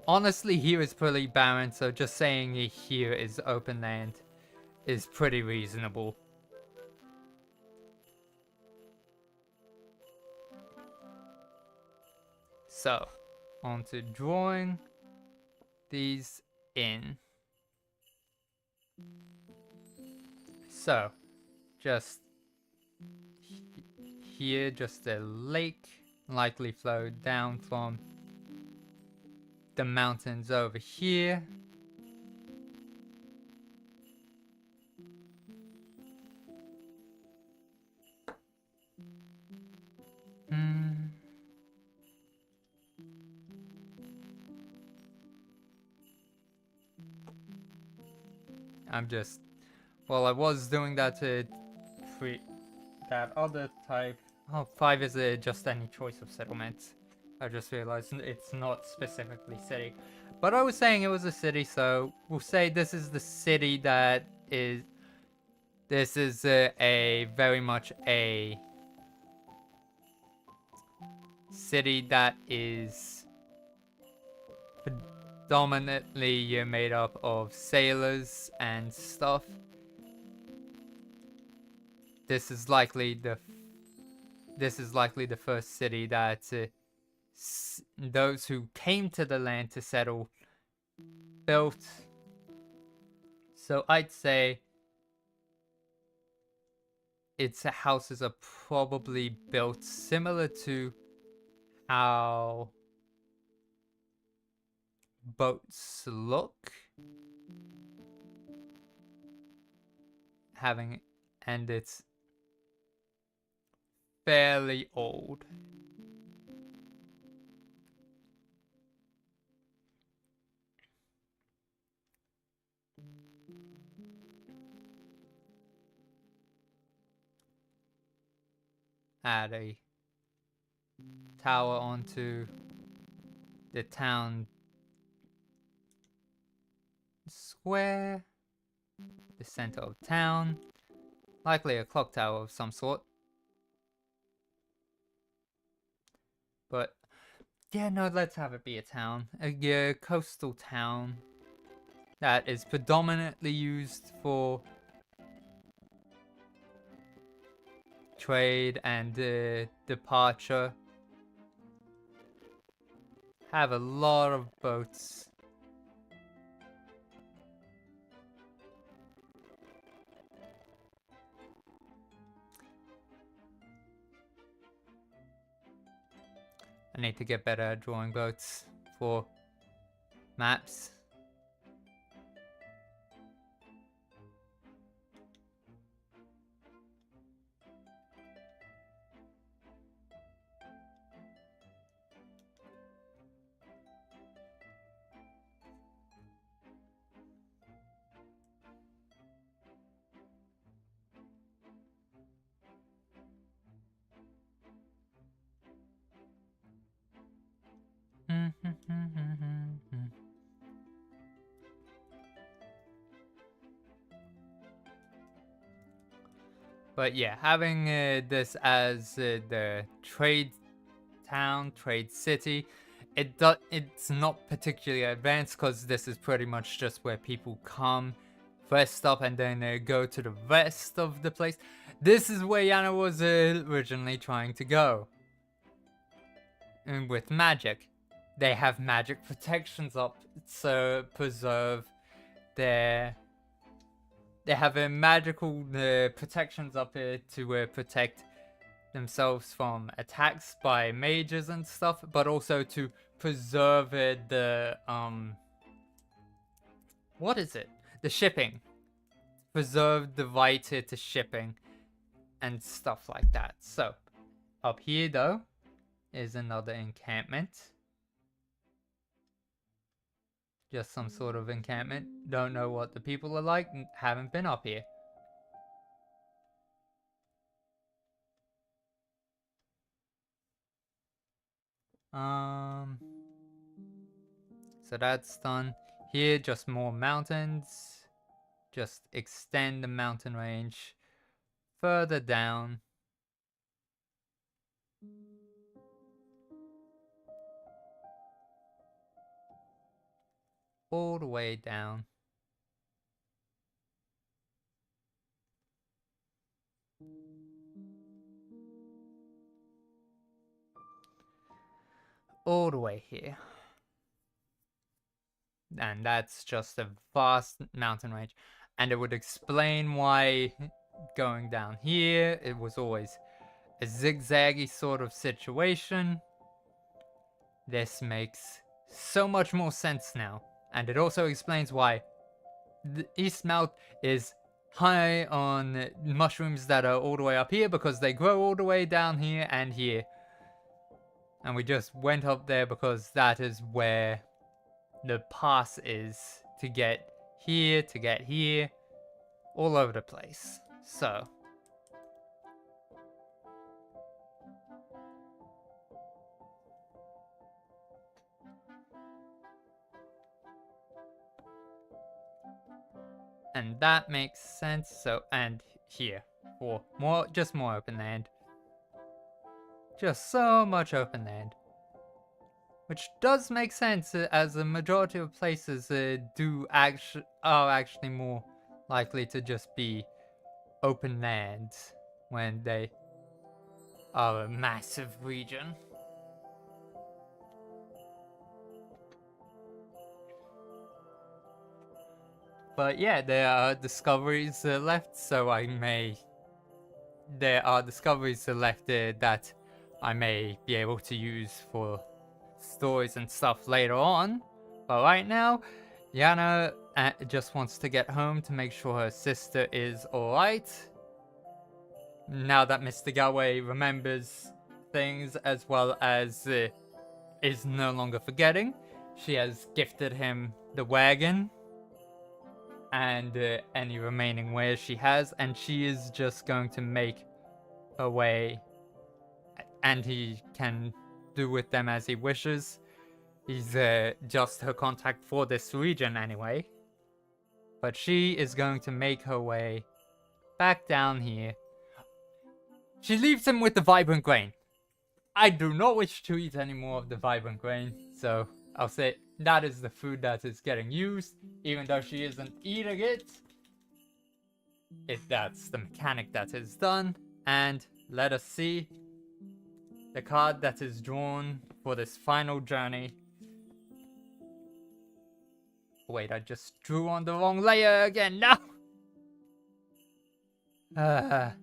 Honestly, here is pretty barren, so just saying here is open land is pretty reasonable. So, on to drawing these in. So, just here, just a lake likely flowed down from the mountains over here. I'm just... Well, I was doing that to create that other type. Oh, 5 is just any choice of settlement. I just realized it's not specifically city. But I was saying it was a city, so we'll say this is the city that is... This is a very much a city that is predominantly made up of sailors and stuff. This is likely the first city that those who came to the land to settle built. So I'd say its houses are probably built similar to how boats look, and it's fairly old. Add a tower onto the town square, the center of town, likely a clock tower of some sort. But yeah, no, let's have it be a town, a coastal town that is predominantly used for trade and departure. Have a lot of boats. I need to get better at drawing boats for maps. But yeah, having this as the trade town, trade city, it's not particularly advanced because this is pretty much just where people come, rest up, and then go to the rest of the place. This is where Yana was originally trying to go. And with magic, they have magic protections up to preserve their... They have magical protections up here to protect themselves from attacks by mages and stuff, but also to preserve the what is it? The shipping. Preserve the right to shipping and stuff like that. So, up here though is another encampment. Just some sort of encampment. Don't know what the people are like. Haven't been up here. So that's done. Here, just more mountains. Just extend the mountain range further down. All the way down. All the way here. And that's just a vast mountain range. And it would explain why going down here, it was always a zigzaggy sort of situation. This makes so much more sense now. And it also explains why the East Mouth is high on mushrooms that are all the way up here, because they grow all the way down here and here. And we just went up there because that is where the pass is to get here, all over the place. So, and that makes sense. So, and here for just more open land. Just so much open land. Which does make sense, as the majority of places are actually more likely to just be open land when they are a massive region. But yeah, there are discoveries left, so there are discoveries left that I may be able to use for stories and stuff later on. But right now, Yana just wants to get home to make sure her sister is alright. Now that Mr. Galway remembers things, as well as is no longer forgetting, she has gifted him the wagon and any remaining wares she has, and she is just going to make her way, and he can do with them as he wishes. He's just her contact for this region anyway. But she is going to make her way back down here. She leaves him with the vibrant grain. I do not wish to eat any more of the vibrant grain, so I'll say that is the food that is getting used, even though she isn't eating it. That's the mechanic that is done. And let us see the card that is drawn for this final journey. Wait, I just drew on the wrong layer again. No! I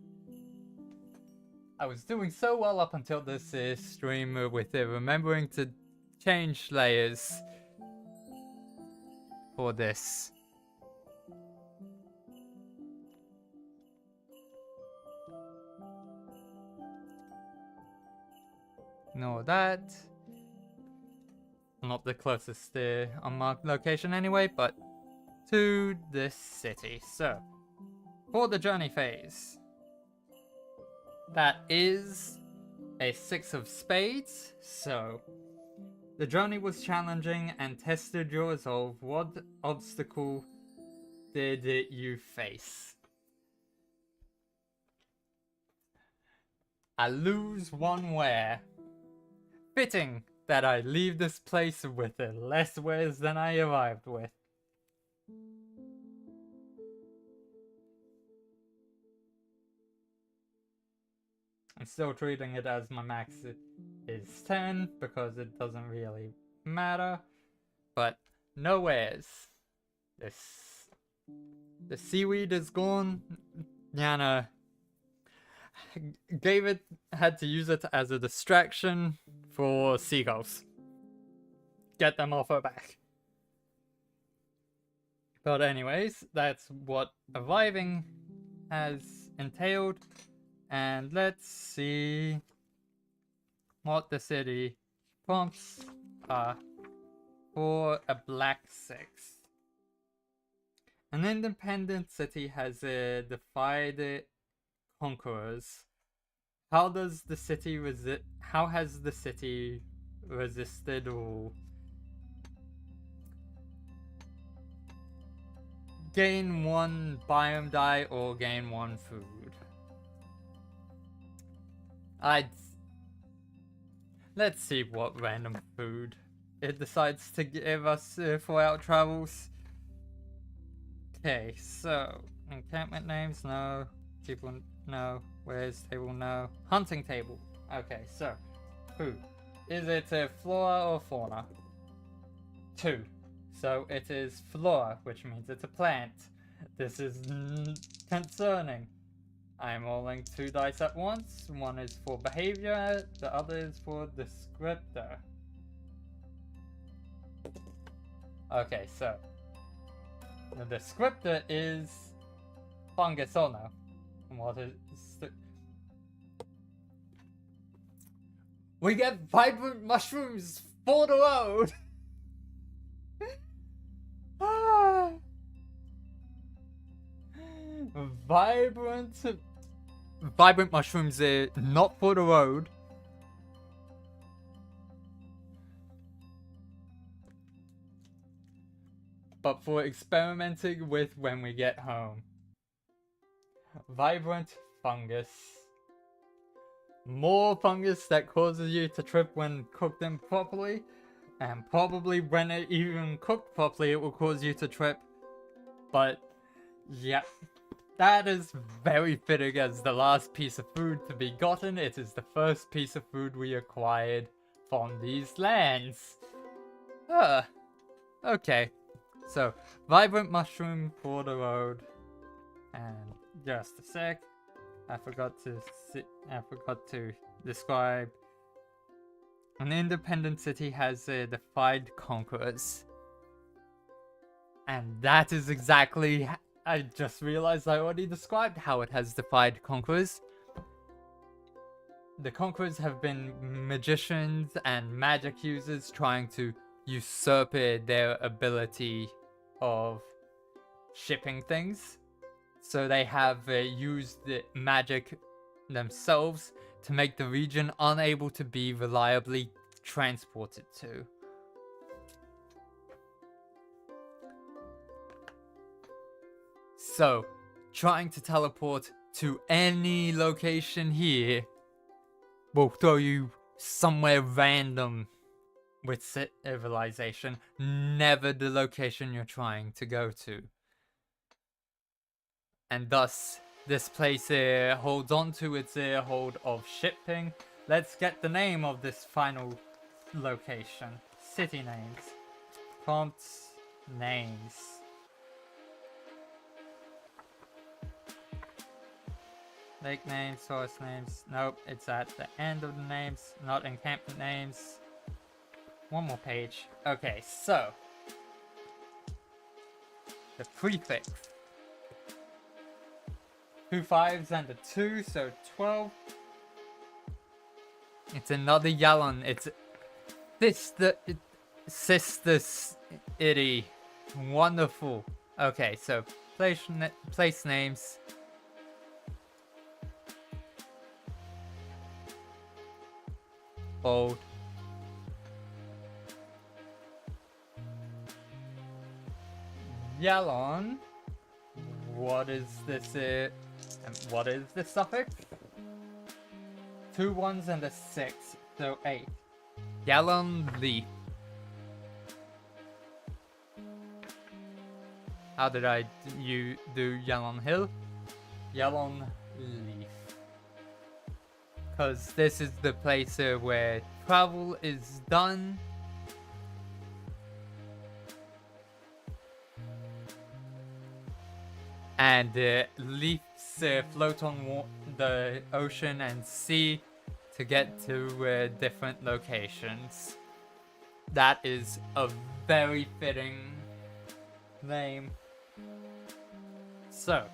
was doing so well up until this stream with remembering to change layers for this. Ignore that. Not the closest unmarked location anyway, but to this city. So, for the journey phase, that is a 6 of spades. So, the journey was challenging and tested your resolve. What obstacle did you face? I lose 1 ware. Fitting that I leave this place with less wares than I arrived with. I'm still treating it as my max is 10 because it doesn't really matter. But no wares. The seaweed is gone. Yana had to use it as a distraction for seagulls. get them off her back. But anyways, that's what arriving has entailed. And let's see what the city prompts are for a black 6. An independent city has defied conquerors. How has the city resisted or gain 1 biome die or gain 1 food? Let's see what random food it decides to give us for our travels. Okay, so encampment names, no. People, no. Where's table, no. Hunting table. Okay, so food. Is it flora or fauna? 2. So it is flora, which means it's a plant. This is concerning. I'm rolling 2 dice at once. One is for behavior, the other is for descriptor. Okay, so the descriptor is fungus. Oh no. What is we get vibrant mushrooms for the road. Vibrant mushrooms are not for the road. But for experimenting with when we get home. Vibrant fungus. More fungus that causes you to trip when cooked improperly. And probably when it even cooked properly, it will cause you to trip. But, yeah. That is very fitting as the last piece of food to be gotten. It is the first piece of food we acquired from these lands. Okay. So, vibrant mushroom for the road. And just a sec. I forgot to describe. An independent city has defied conquerors. And that is exactly... I just realized I already described how it has defied conquerors. The conquerors have been magicians and magic users trying to usurp their ability of shipping things. So they have used the magic themselves to make the region unable to be reliably transported to. So, trying to teleport to any location here will throw you somewhere random with civilization, never the location you're trying to go to. And thus, this place holds on to its hold of shipping. Let's get the name of this final location. City names. Prompts names. Lake names, source names. Nope, it's at the end of the names, not encampment names. One more page. Okay, so the prefix. 2 5s and a 2, so 12. It's another Yalon. It's sister itty. Wonderful. Okay, so place names. Bold. Yalon. What is this? What is the suffix? 2 1s and a 6, so 8. Yalon leaf. How did I do Yalon Hill? Yalon leaf. Because this is the place where travel is done. And leaves float on the ocean and sea to get to different locations. That is a very fitting name. So,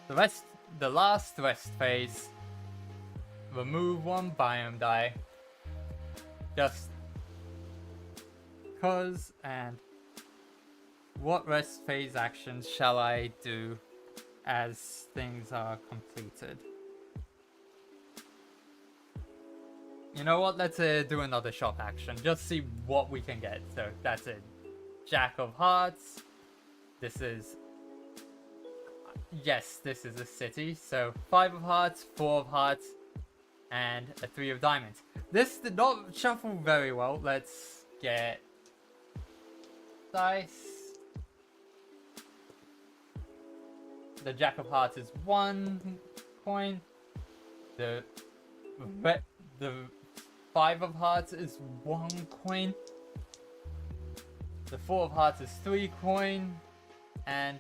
the last rest phase, remove one biome die. Just cause, and what rest phase actions shall I do as things are completed? You know what, let's do another shop action, just see what we can get. So that's it. Jack of Hearts. This is... Yes, this is a city. So 5 of Hearts, 4 of Hearts, and a 3 of Diamonds. This did not shuffle very well. Let's get... dice. The Jack of Hearts is 1 coin. The 5 of Hearts is 1 coin. The 4 of Hearts is 3 coin. And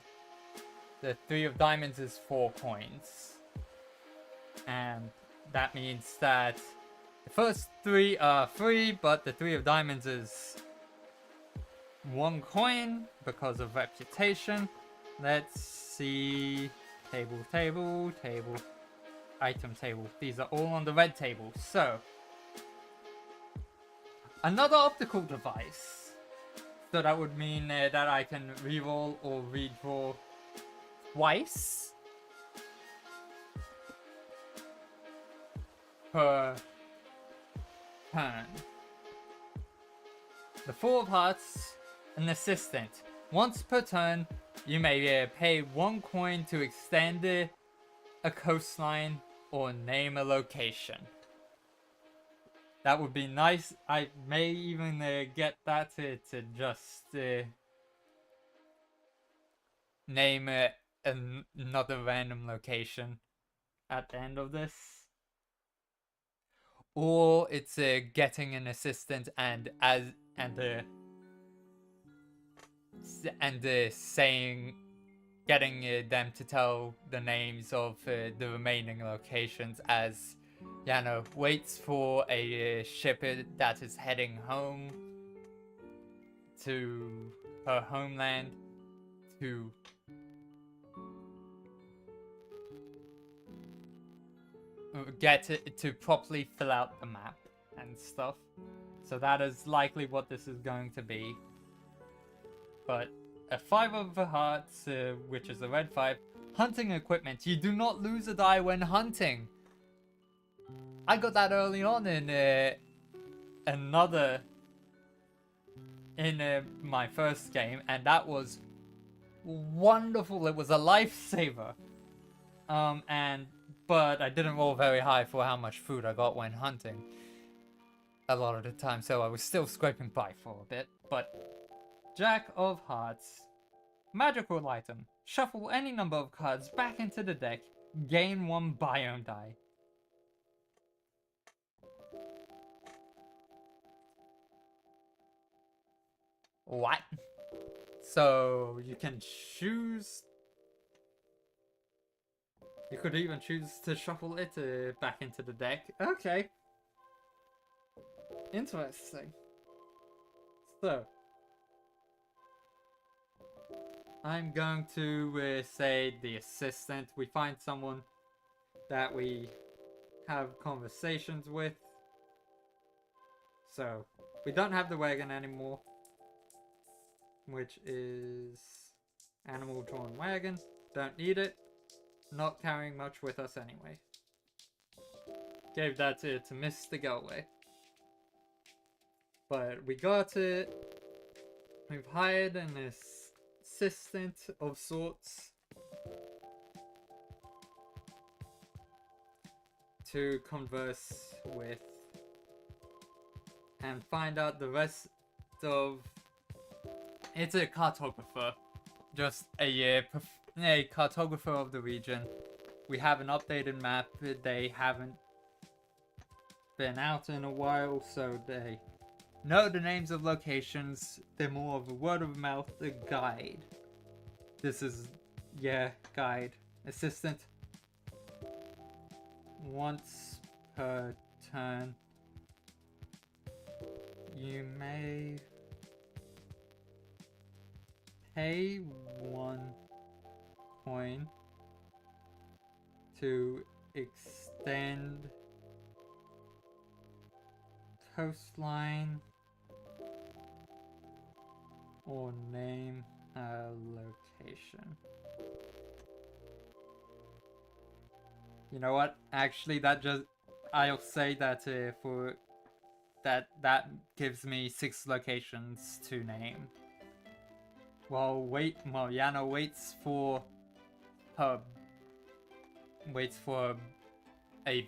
the 3 of Diamonds is 4 coins. And that means that the first 3 are free, but the 3 of Diamonds is 1 coin because of reputation. Let's see. Table, table, table. Item table. These are all on the red table. So, another optical device. So that would mean that I can reroll or redraw twice per turn. The 4 of Hearts, an assistant. Once per turn, you may pay 1 coin to extend a coastline or name a location. That would be nice. I may even get that to just name another random location at the end of this. Or it's getting an assistant and saying, getting them to tell the names of the remaining locations as Yana waits for a ship that is heading home to her homeland to get it to properly fill out the map and stuff. So that is likely what this is going to be. But a 5 of Hearts, which is a red 5. Hunting equipment. You do not lose a die when hunting. I got that early on in my first game, and that was wonderful. It was a lifesaver. But I didn't roll very high for how much food I got when hunting a lot of the time, so I was still scraping by for a bit. But Jack of Hearts. Magical item. Shuffle any number of cards back into the deck. Gain 1 biome die. What? So you can choose... You could even choose to shuffle it back into the deck. Okay. Interesting. So, I'm going to say the assistant. We find someone that we have conversations with. So, we don't have the wagon anymore, which is animal drawn wagon. Don't need it. Not carrying much with us anyway. Gave that to Mr. Galway. But we got it. We've hired an assistant of sorts to converse with and find out the rest of... It's a cartographer. Just a cartographer of the region. We have an updated map. They haven't been out in a while, so they know the names of locations. They're more of a word of mouth guide. This is, yeah, guide. Assistant. Once per turn, You may pay 1 coin to extend coastline or name a location. You know what? Actually, I'll say that for that gives me 6 locations to name. While Yana waits for a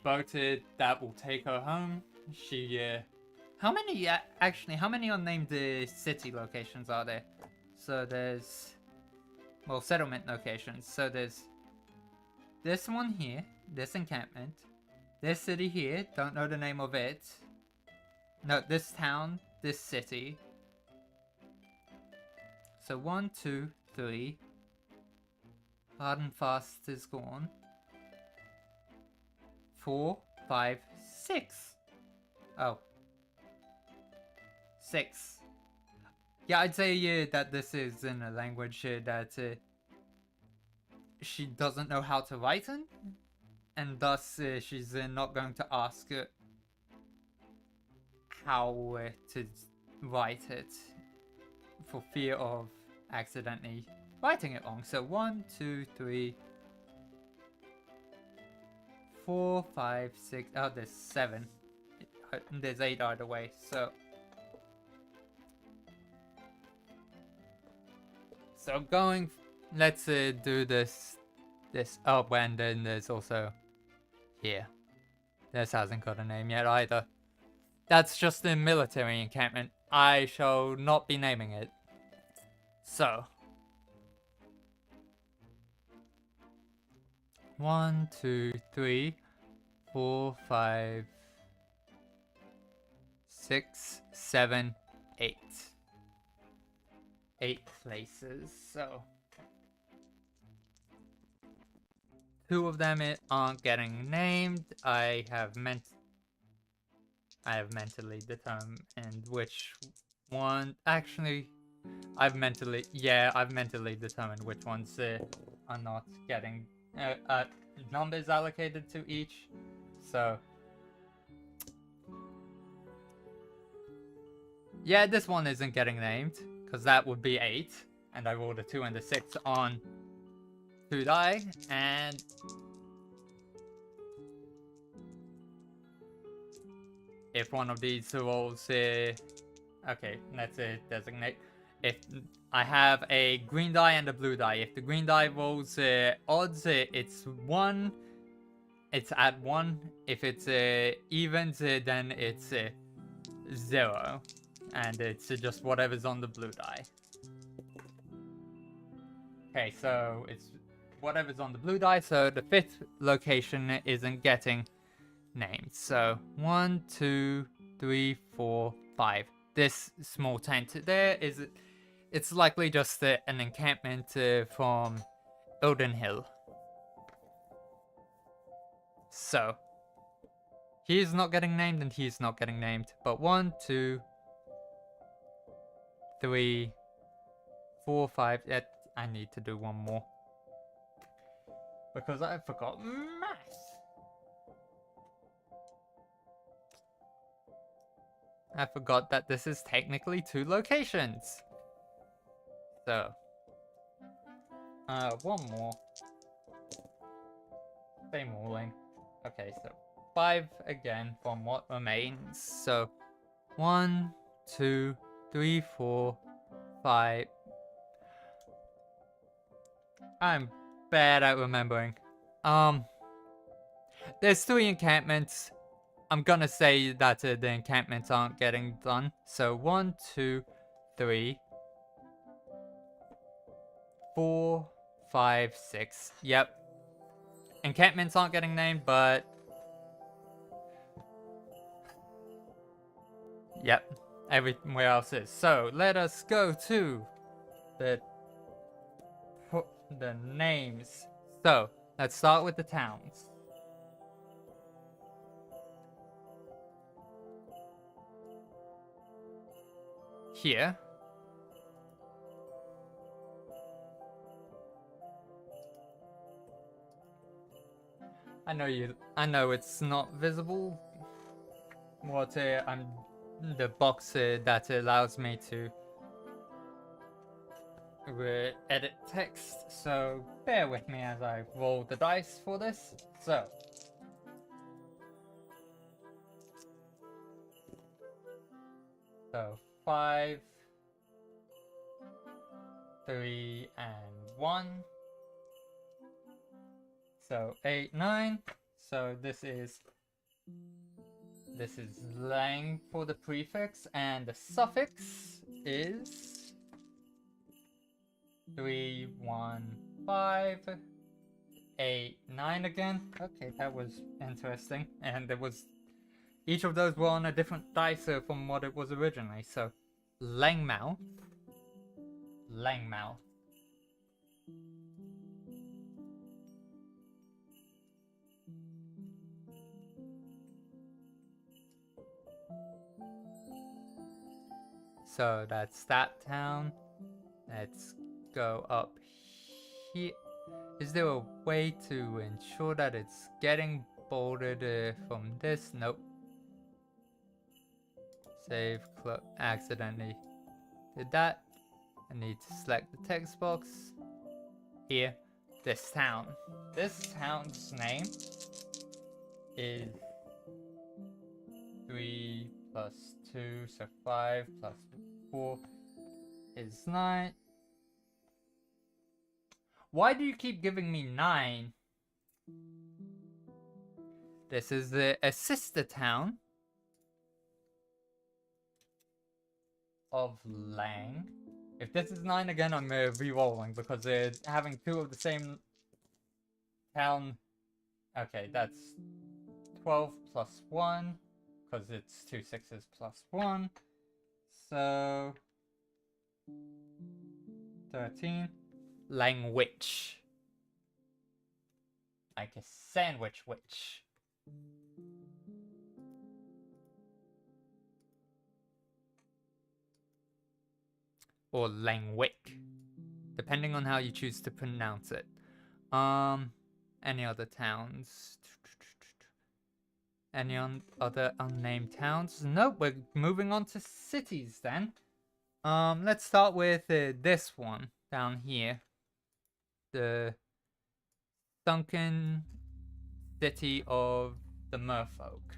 boat that will take her home. She how many unnamed city locations are there? So there's settlement locations. So there's this one here, this encampment, this city here, don't know the name of it. No, this town, this city. So 1, 2, 3. Hard and fast is gone. 4, 5, 6. Oh. 6. Yeah, I'd say that this is in a language that she doesn't know how to write in. And thus she's not going to ask how to write it for fear of accidentally writing it wrong. So 1, 2, 3, 4, 5, 6. Oh, there's 7. There's 8 either way. So going. Let's do this. Oh, and then there's also here. This hasn't got a name yet either. That's just a military encampment. I shall not be naming it. So 1, 2, 3, 4, 5, 6, 7, 8. 8 places. So 2 of them aren't getting named. I have mentally determined which one. Actually, I've mentally determined which ones are not getting numbers allocated to each. So yeah, this one isn't getting named because that would be 8, and I rolled a 2 and a 6 on 2 die, and if one of these rolls okay, let's designate. If I have a green die and a blue die, if the green die rolls odds, it's 1. It's at 1. If it's evens, then it's 0, and it's just whatever's on the blue die. Okay, so it's whatever's on the blue die. So the 5th location isn't getting named. So 1, 2, 3, 4, 5. This small tent there it's likely just an encampment from Ilden Hill. So he's not getting named and he's not getting named. But 1, 2, 3, 4, 5. I need to do one more because I forgot math. I forgot that this is technically 2 locations. So, one more. Same ruling. Okay, so 5 again from what remains. So, 1, 2, 3, 4, 5. I'm bad at remembering. There's 3 encampments. I'm gonna say that the encampments aren't getting done. So 1, 2, 3, 4, 5, 6. Yep. Encampments aren't getting named, but yep, everywhere else is. So let us go to the names. So let's start with the towns. here. I know it's not visible. What I'm the box that allows me to edit text, so bear with me as I roll the dice for this. So 5, 3, and 1. So 8, 9. So this is lang for the prefix, and the suffix is 3, 1, 5, 8, 9 again. Okay, that was interesting. And there was each of those were on a different dice from what it was originally. So Langmouth. So that's that town. Let's go up here. Is there a way to ensure that it's getting bolded from this? Nope. Save, accidentally did that. I need to select the text box. Here, this town. This town's name is 3 plus 2, so 5 plus 4 is 9. Why do you keep giving me 9? This is a sister town of Lang. If this is 9 again, I'm re-rolling because having 2 of the same town. Okay, that's 12 plus 1 because it's 2 6s plus 1. So 13. Langwich. Like a sandwich witch. Or Langwick, depending on how you choose to pronounce it. Any other towns? Any other unnamed towns? Nope, we're moving on to cities then. Let's start with this one down here. The sunken city of the merfolk.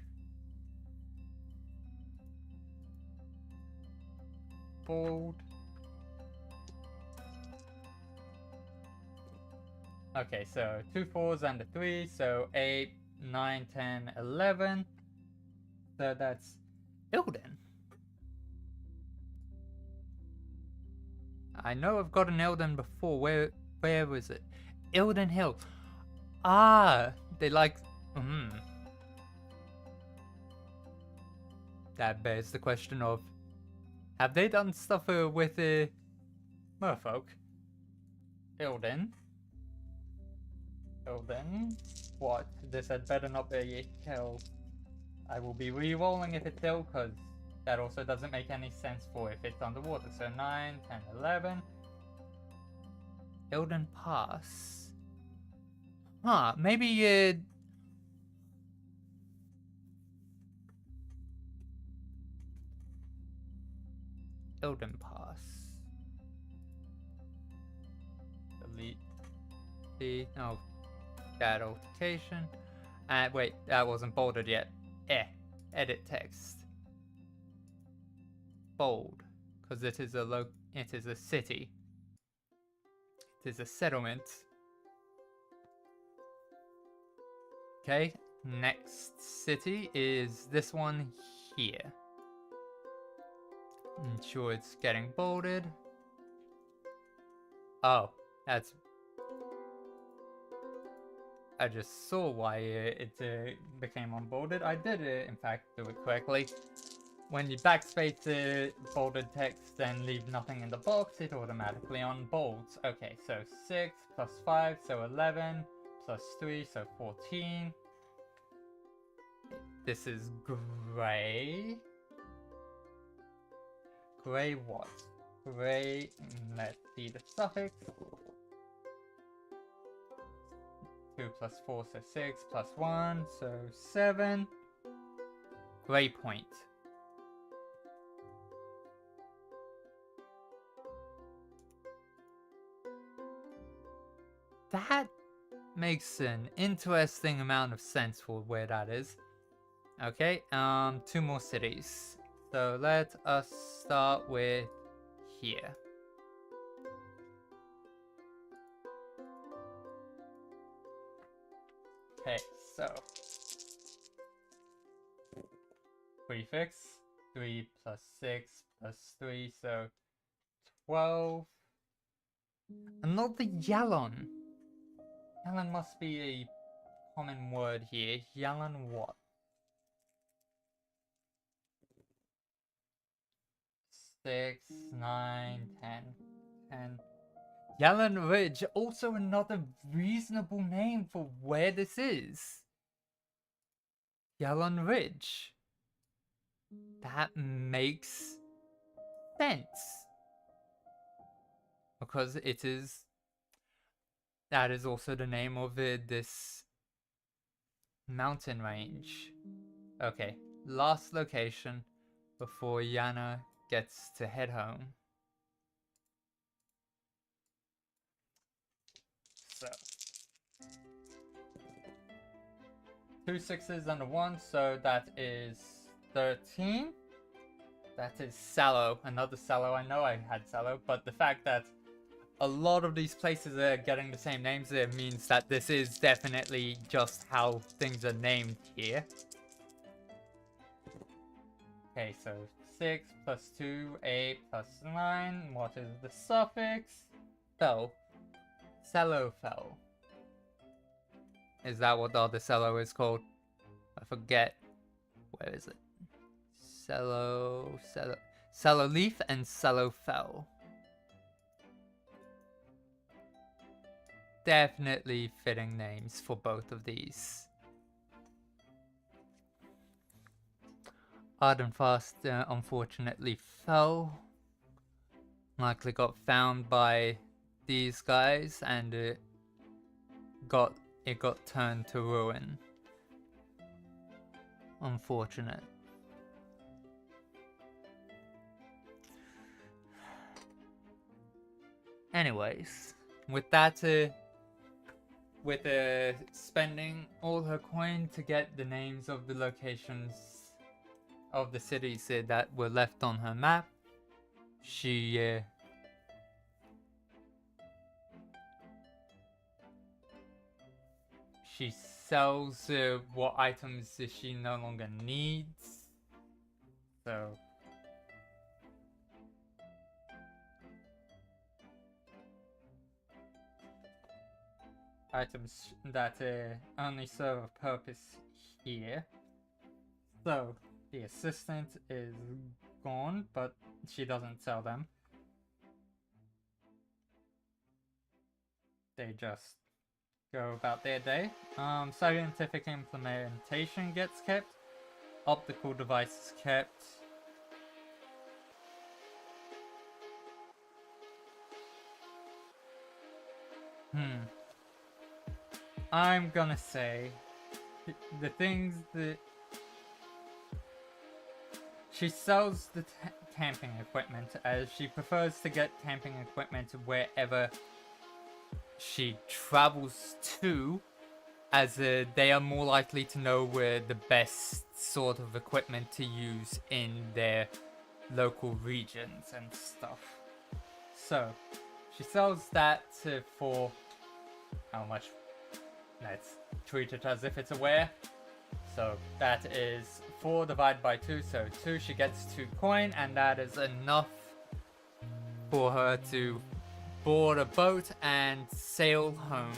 Bold. Okay, so 2 4s and a 3, so 8, 9, 10, 11. So that's Ilden. I know I've got an Ilden before. Where was it? Ilden Hill. Ah, they like. That bears the question of, have they done stuff with merfolk? Ilden. What? This had better not be a kill. I will be re-rolling if it's ill, because that also doesn't make any sense for if it's underwater. So 9, 10, 11. Ilden Pass. Huh, maybe Ilden Pass. Delete the that altercation. And wait, that wasn't bolded yet. Edit text. Bold, because it is a city. It is a settlement. Okay, next city is this one here. Ensure it's getting bolded. Oh, that's. I just saw why it became unbolded. I did, in fact, do it correctly. When you backspace bolded text and leave nothing in the box, it automatically unbolds. Okay, so 6 plus 5, so 11, plus 3, so 14. This is grey. Grey what? Grey, let's see the suffix. 2 plus 4, so 6, plus 1, so 7. Grey point. That makes an interesting amount of sense for where that is. Okay, 2 more cities. So let us start with here. Okay, so prefix 3 plus 6 plus 3, so 12. Another Yalon. Yalon must be a common word here. Yalon what? 6, 9, 10, 10. Yalon Ridge, also another reasonable name for where this is. Yalon Ridge. That makes sense. Because it is... That is also the name of this mountain range. Okay, last location before Yana gets to head home. So 2 6s and a 1, so that is 13. That is Sallow, another Sallow. I know I had Sallow, but the fact that a lot of these places are getting the same names, it means that this is definitely just how things are named here. Okay, so 6 plus 2, 8 plus 9. What is the suffix? Fell. Cello fell. Is that what the other cello is called? I forget. Where is it? Cello leaf and cello fell. Definitely fitting names for both of these. Hard and Fast unfortunately fell. Likely got found by these guys and it got turned to ruin. Unfortunate. Anyways, with that, with spending all her coin to get the names of the locations of the cities that were left on her map, she sells what items she no longer needs. So items that only serve a purpose here. So the assistant is gone, but she doesn't sell them. They just go about their day. Scientific implementation gets kept. Optical devices kept. I'm gonna say the things that she sells the camping equipment, as she prefers to get camping equipment wherever she travels to, as they are more likely to know where the best sort of equipment to use in their local regions and stuff. So she sells that for how much? Let's treat it as if it's aware. So that is 4 divided by 2, so 2, she gets 2 coin, and that is enough for her to board a boat and sail home.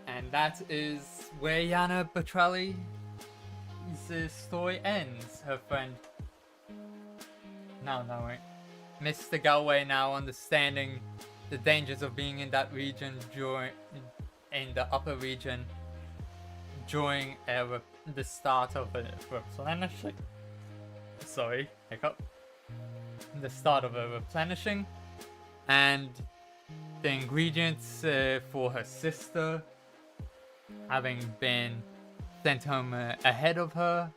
And that is where Yana Batrali's story ends. Her friend, now knowing, Mr. Galway now understanding the dangers of being in that region in the upper region during the start of a replenishing. Sorry, hiccup. The start of a replenishing, and the ingredients for her sister having been sent home ahead of her.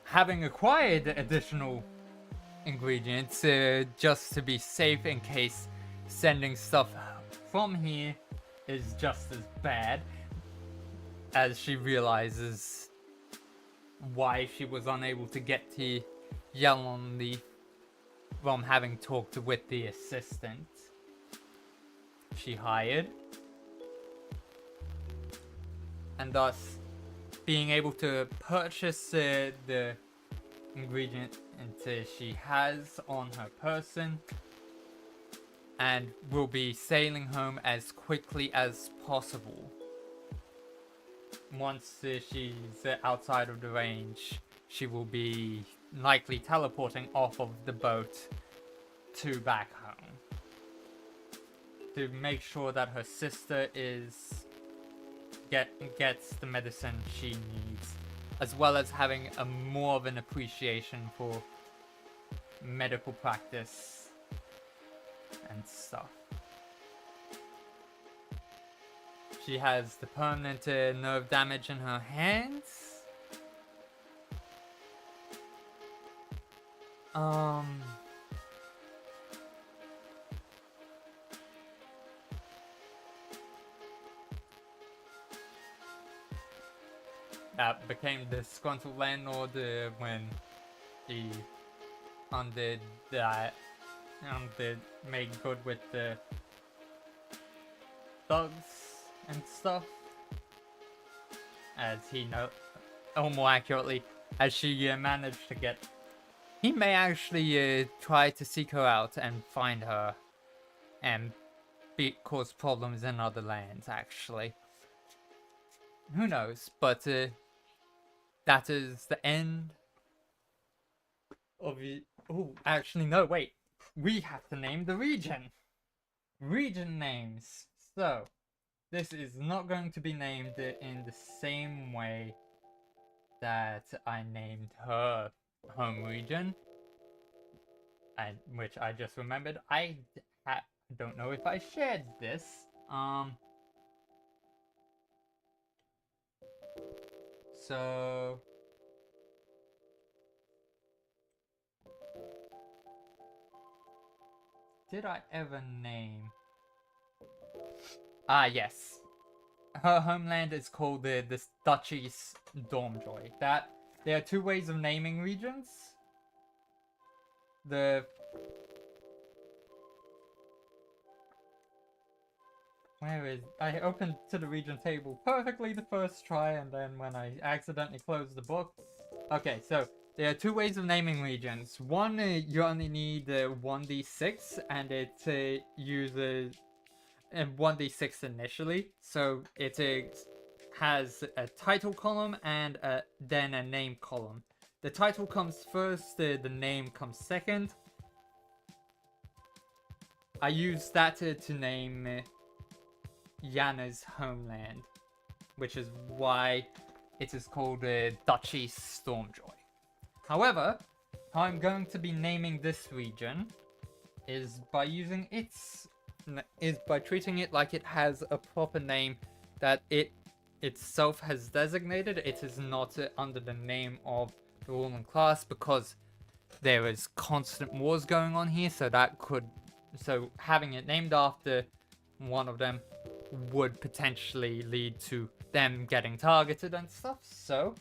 Having acquired additional ingredients just to be safe in case sending stuff from here is just as bad, as she realizes why she was unable to get to Yellow Leaf from having talked with the assistant she hired, and thus being able to purchase the ingredient she has on her person, and will be sailing home as quickly as possible. Once she's outside of the range, she will be likely teleporting off of the boat to back home to make sure that her sister gets the medicine she needs, as well as having a more of an appreciation for medical practice and stuff. She has the permanent nerve damage in her hands. That became disgruntled landlord when he undid made good with the thugs and stuff, as he or more accurately, as she managed to get. He may actually try to seek her out and find her, and cause problems in other lands. Actually, who knows? But that is the end of the. Oh, actually, no. Wait, we have to name the region. Region names. So, this is not going to be named in the same way that I named her home region, which I just remembered. I don't know if I shared this. So did I ever name? Ah, yes. Her homeland is called the Duchy's Dormjoy. There are two ways of naming regions. I opened to the region table perfectly the first try, and then when I accidentally closed the book. Okay, so there are two ways of naming regions. One, you only need 1d6, and it uses 1d6 initially. So it has a title column and then a name column. The title comes first, the name comes second. I used that to name Yana's homeland, which is why it is called Duchy's Stormjoy. However, how I'm going to be naming this region is by treating it like it has a proper name that it itself has designated. It is not under the name of the ruling class, because there is constant wars going on here, so having it named after one of them would potentially lead to them getting targeted and stuff. So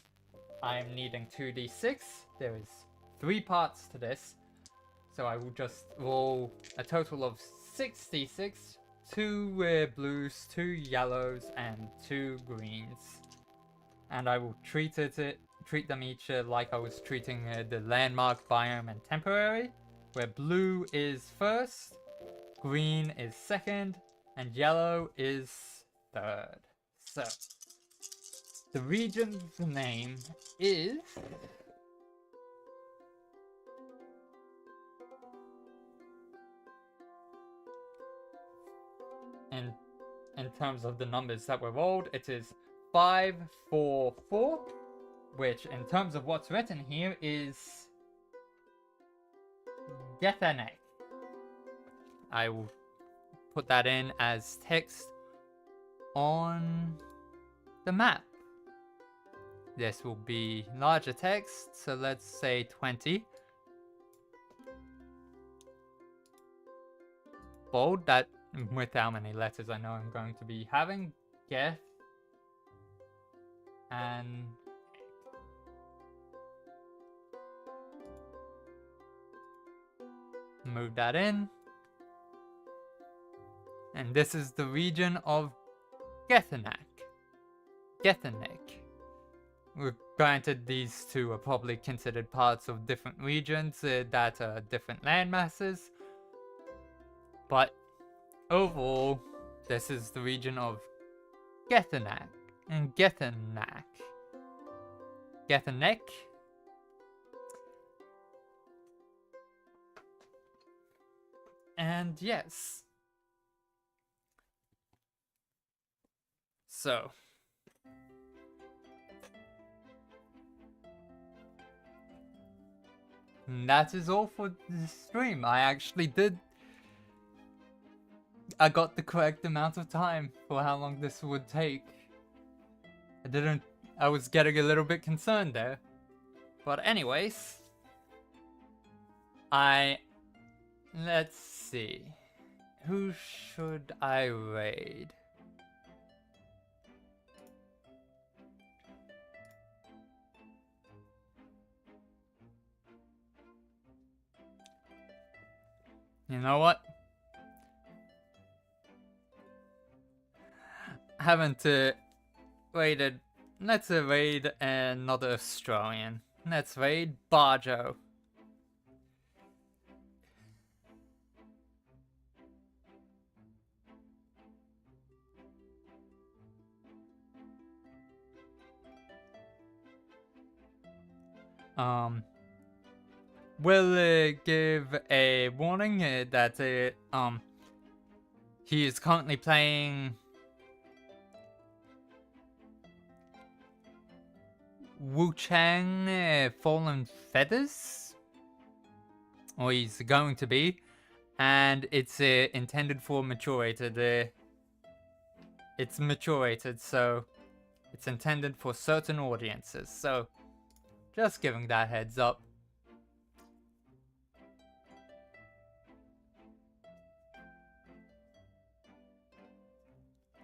I'm needing 2d6. There is 3 parts to this, so I will just roll a total of 6d6, 2 blues, 2 yellows, and 2 greens, and I will treat them each like I was treating the landmark, biome, and temporary, where blue is first, green is second, and yellow is third. So the region's name is in terms of the numbers that were rolled, it is 544, which in terms of what's written here is Gethanek. I will put that in as text on the map. This will be larger text, so let's say 20. Bold, that with how many letters I know I'm going to be having. Geth and move that in. And this is the region of Gethanek. Granted, these two are probably considered parts of different regions that are different land masses. But overall, this is the region of Gethanek and Gethanek. And yes. So. And that is all for the stream. I got the correct amount of time for how long this would take. I was getting a little bit concerned there. But anyways. Let's see. Who should I raid? You know what? Haven't raided. Let's raid another Australian. Let's raid Barjo. Will give a warning that he is currently playing Wu Chang Fallen Feathers, or he's going to be, and it's intended for maturated. It's maturated, so it's intended for certain audiences. So, just giving that heads up.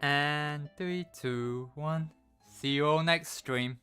And 3, 2, 1. See you all next stream.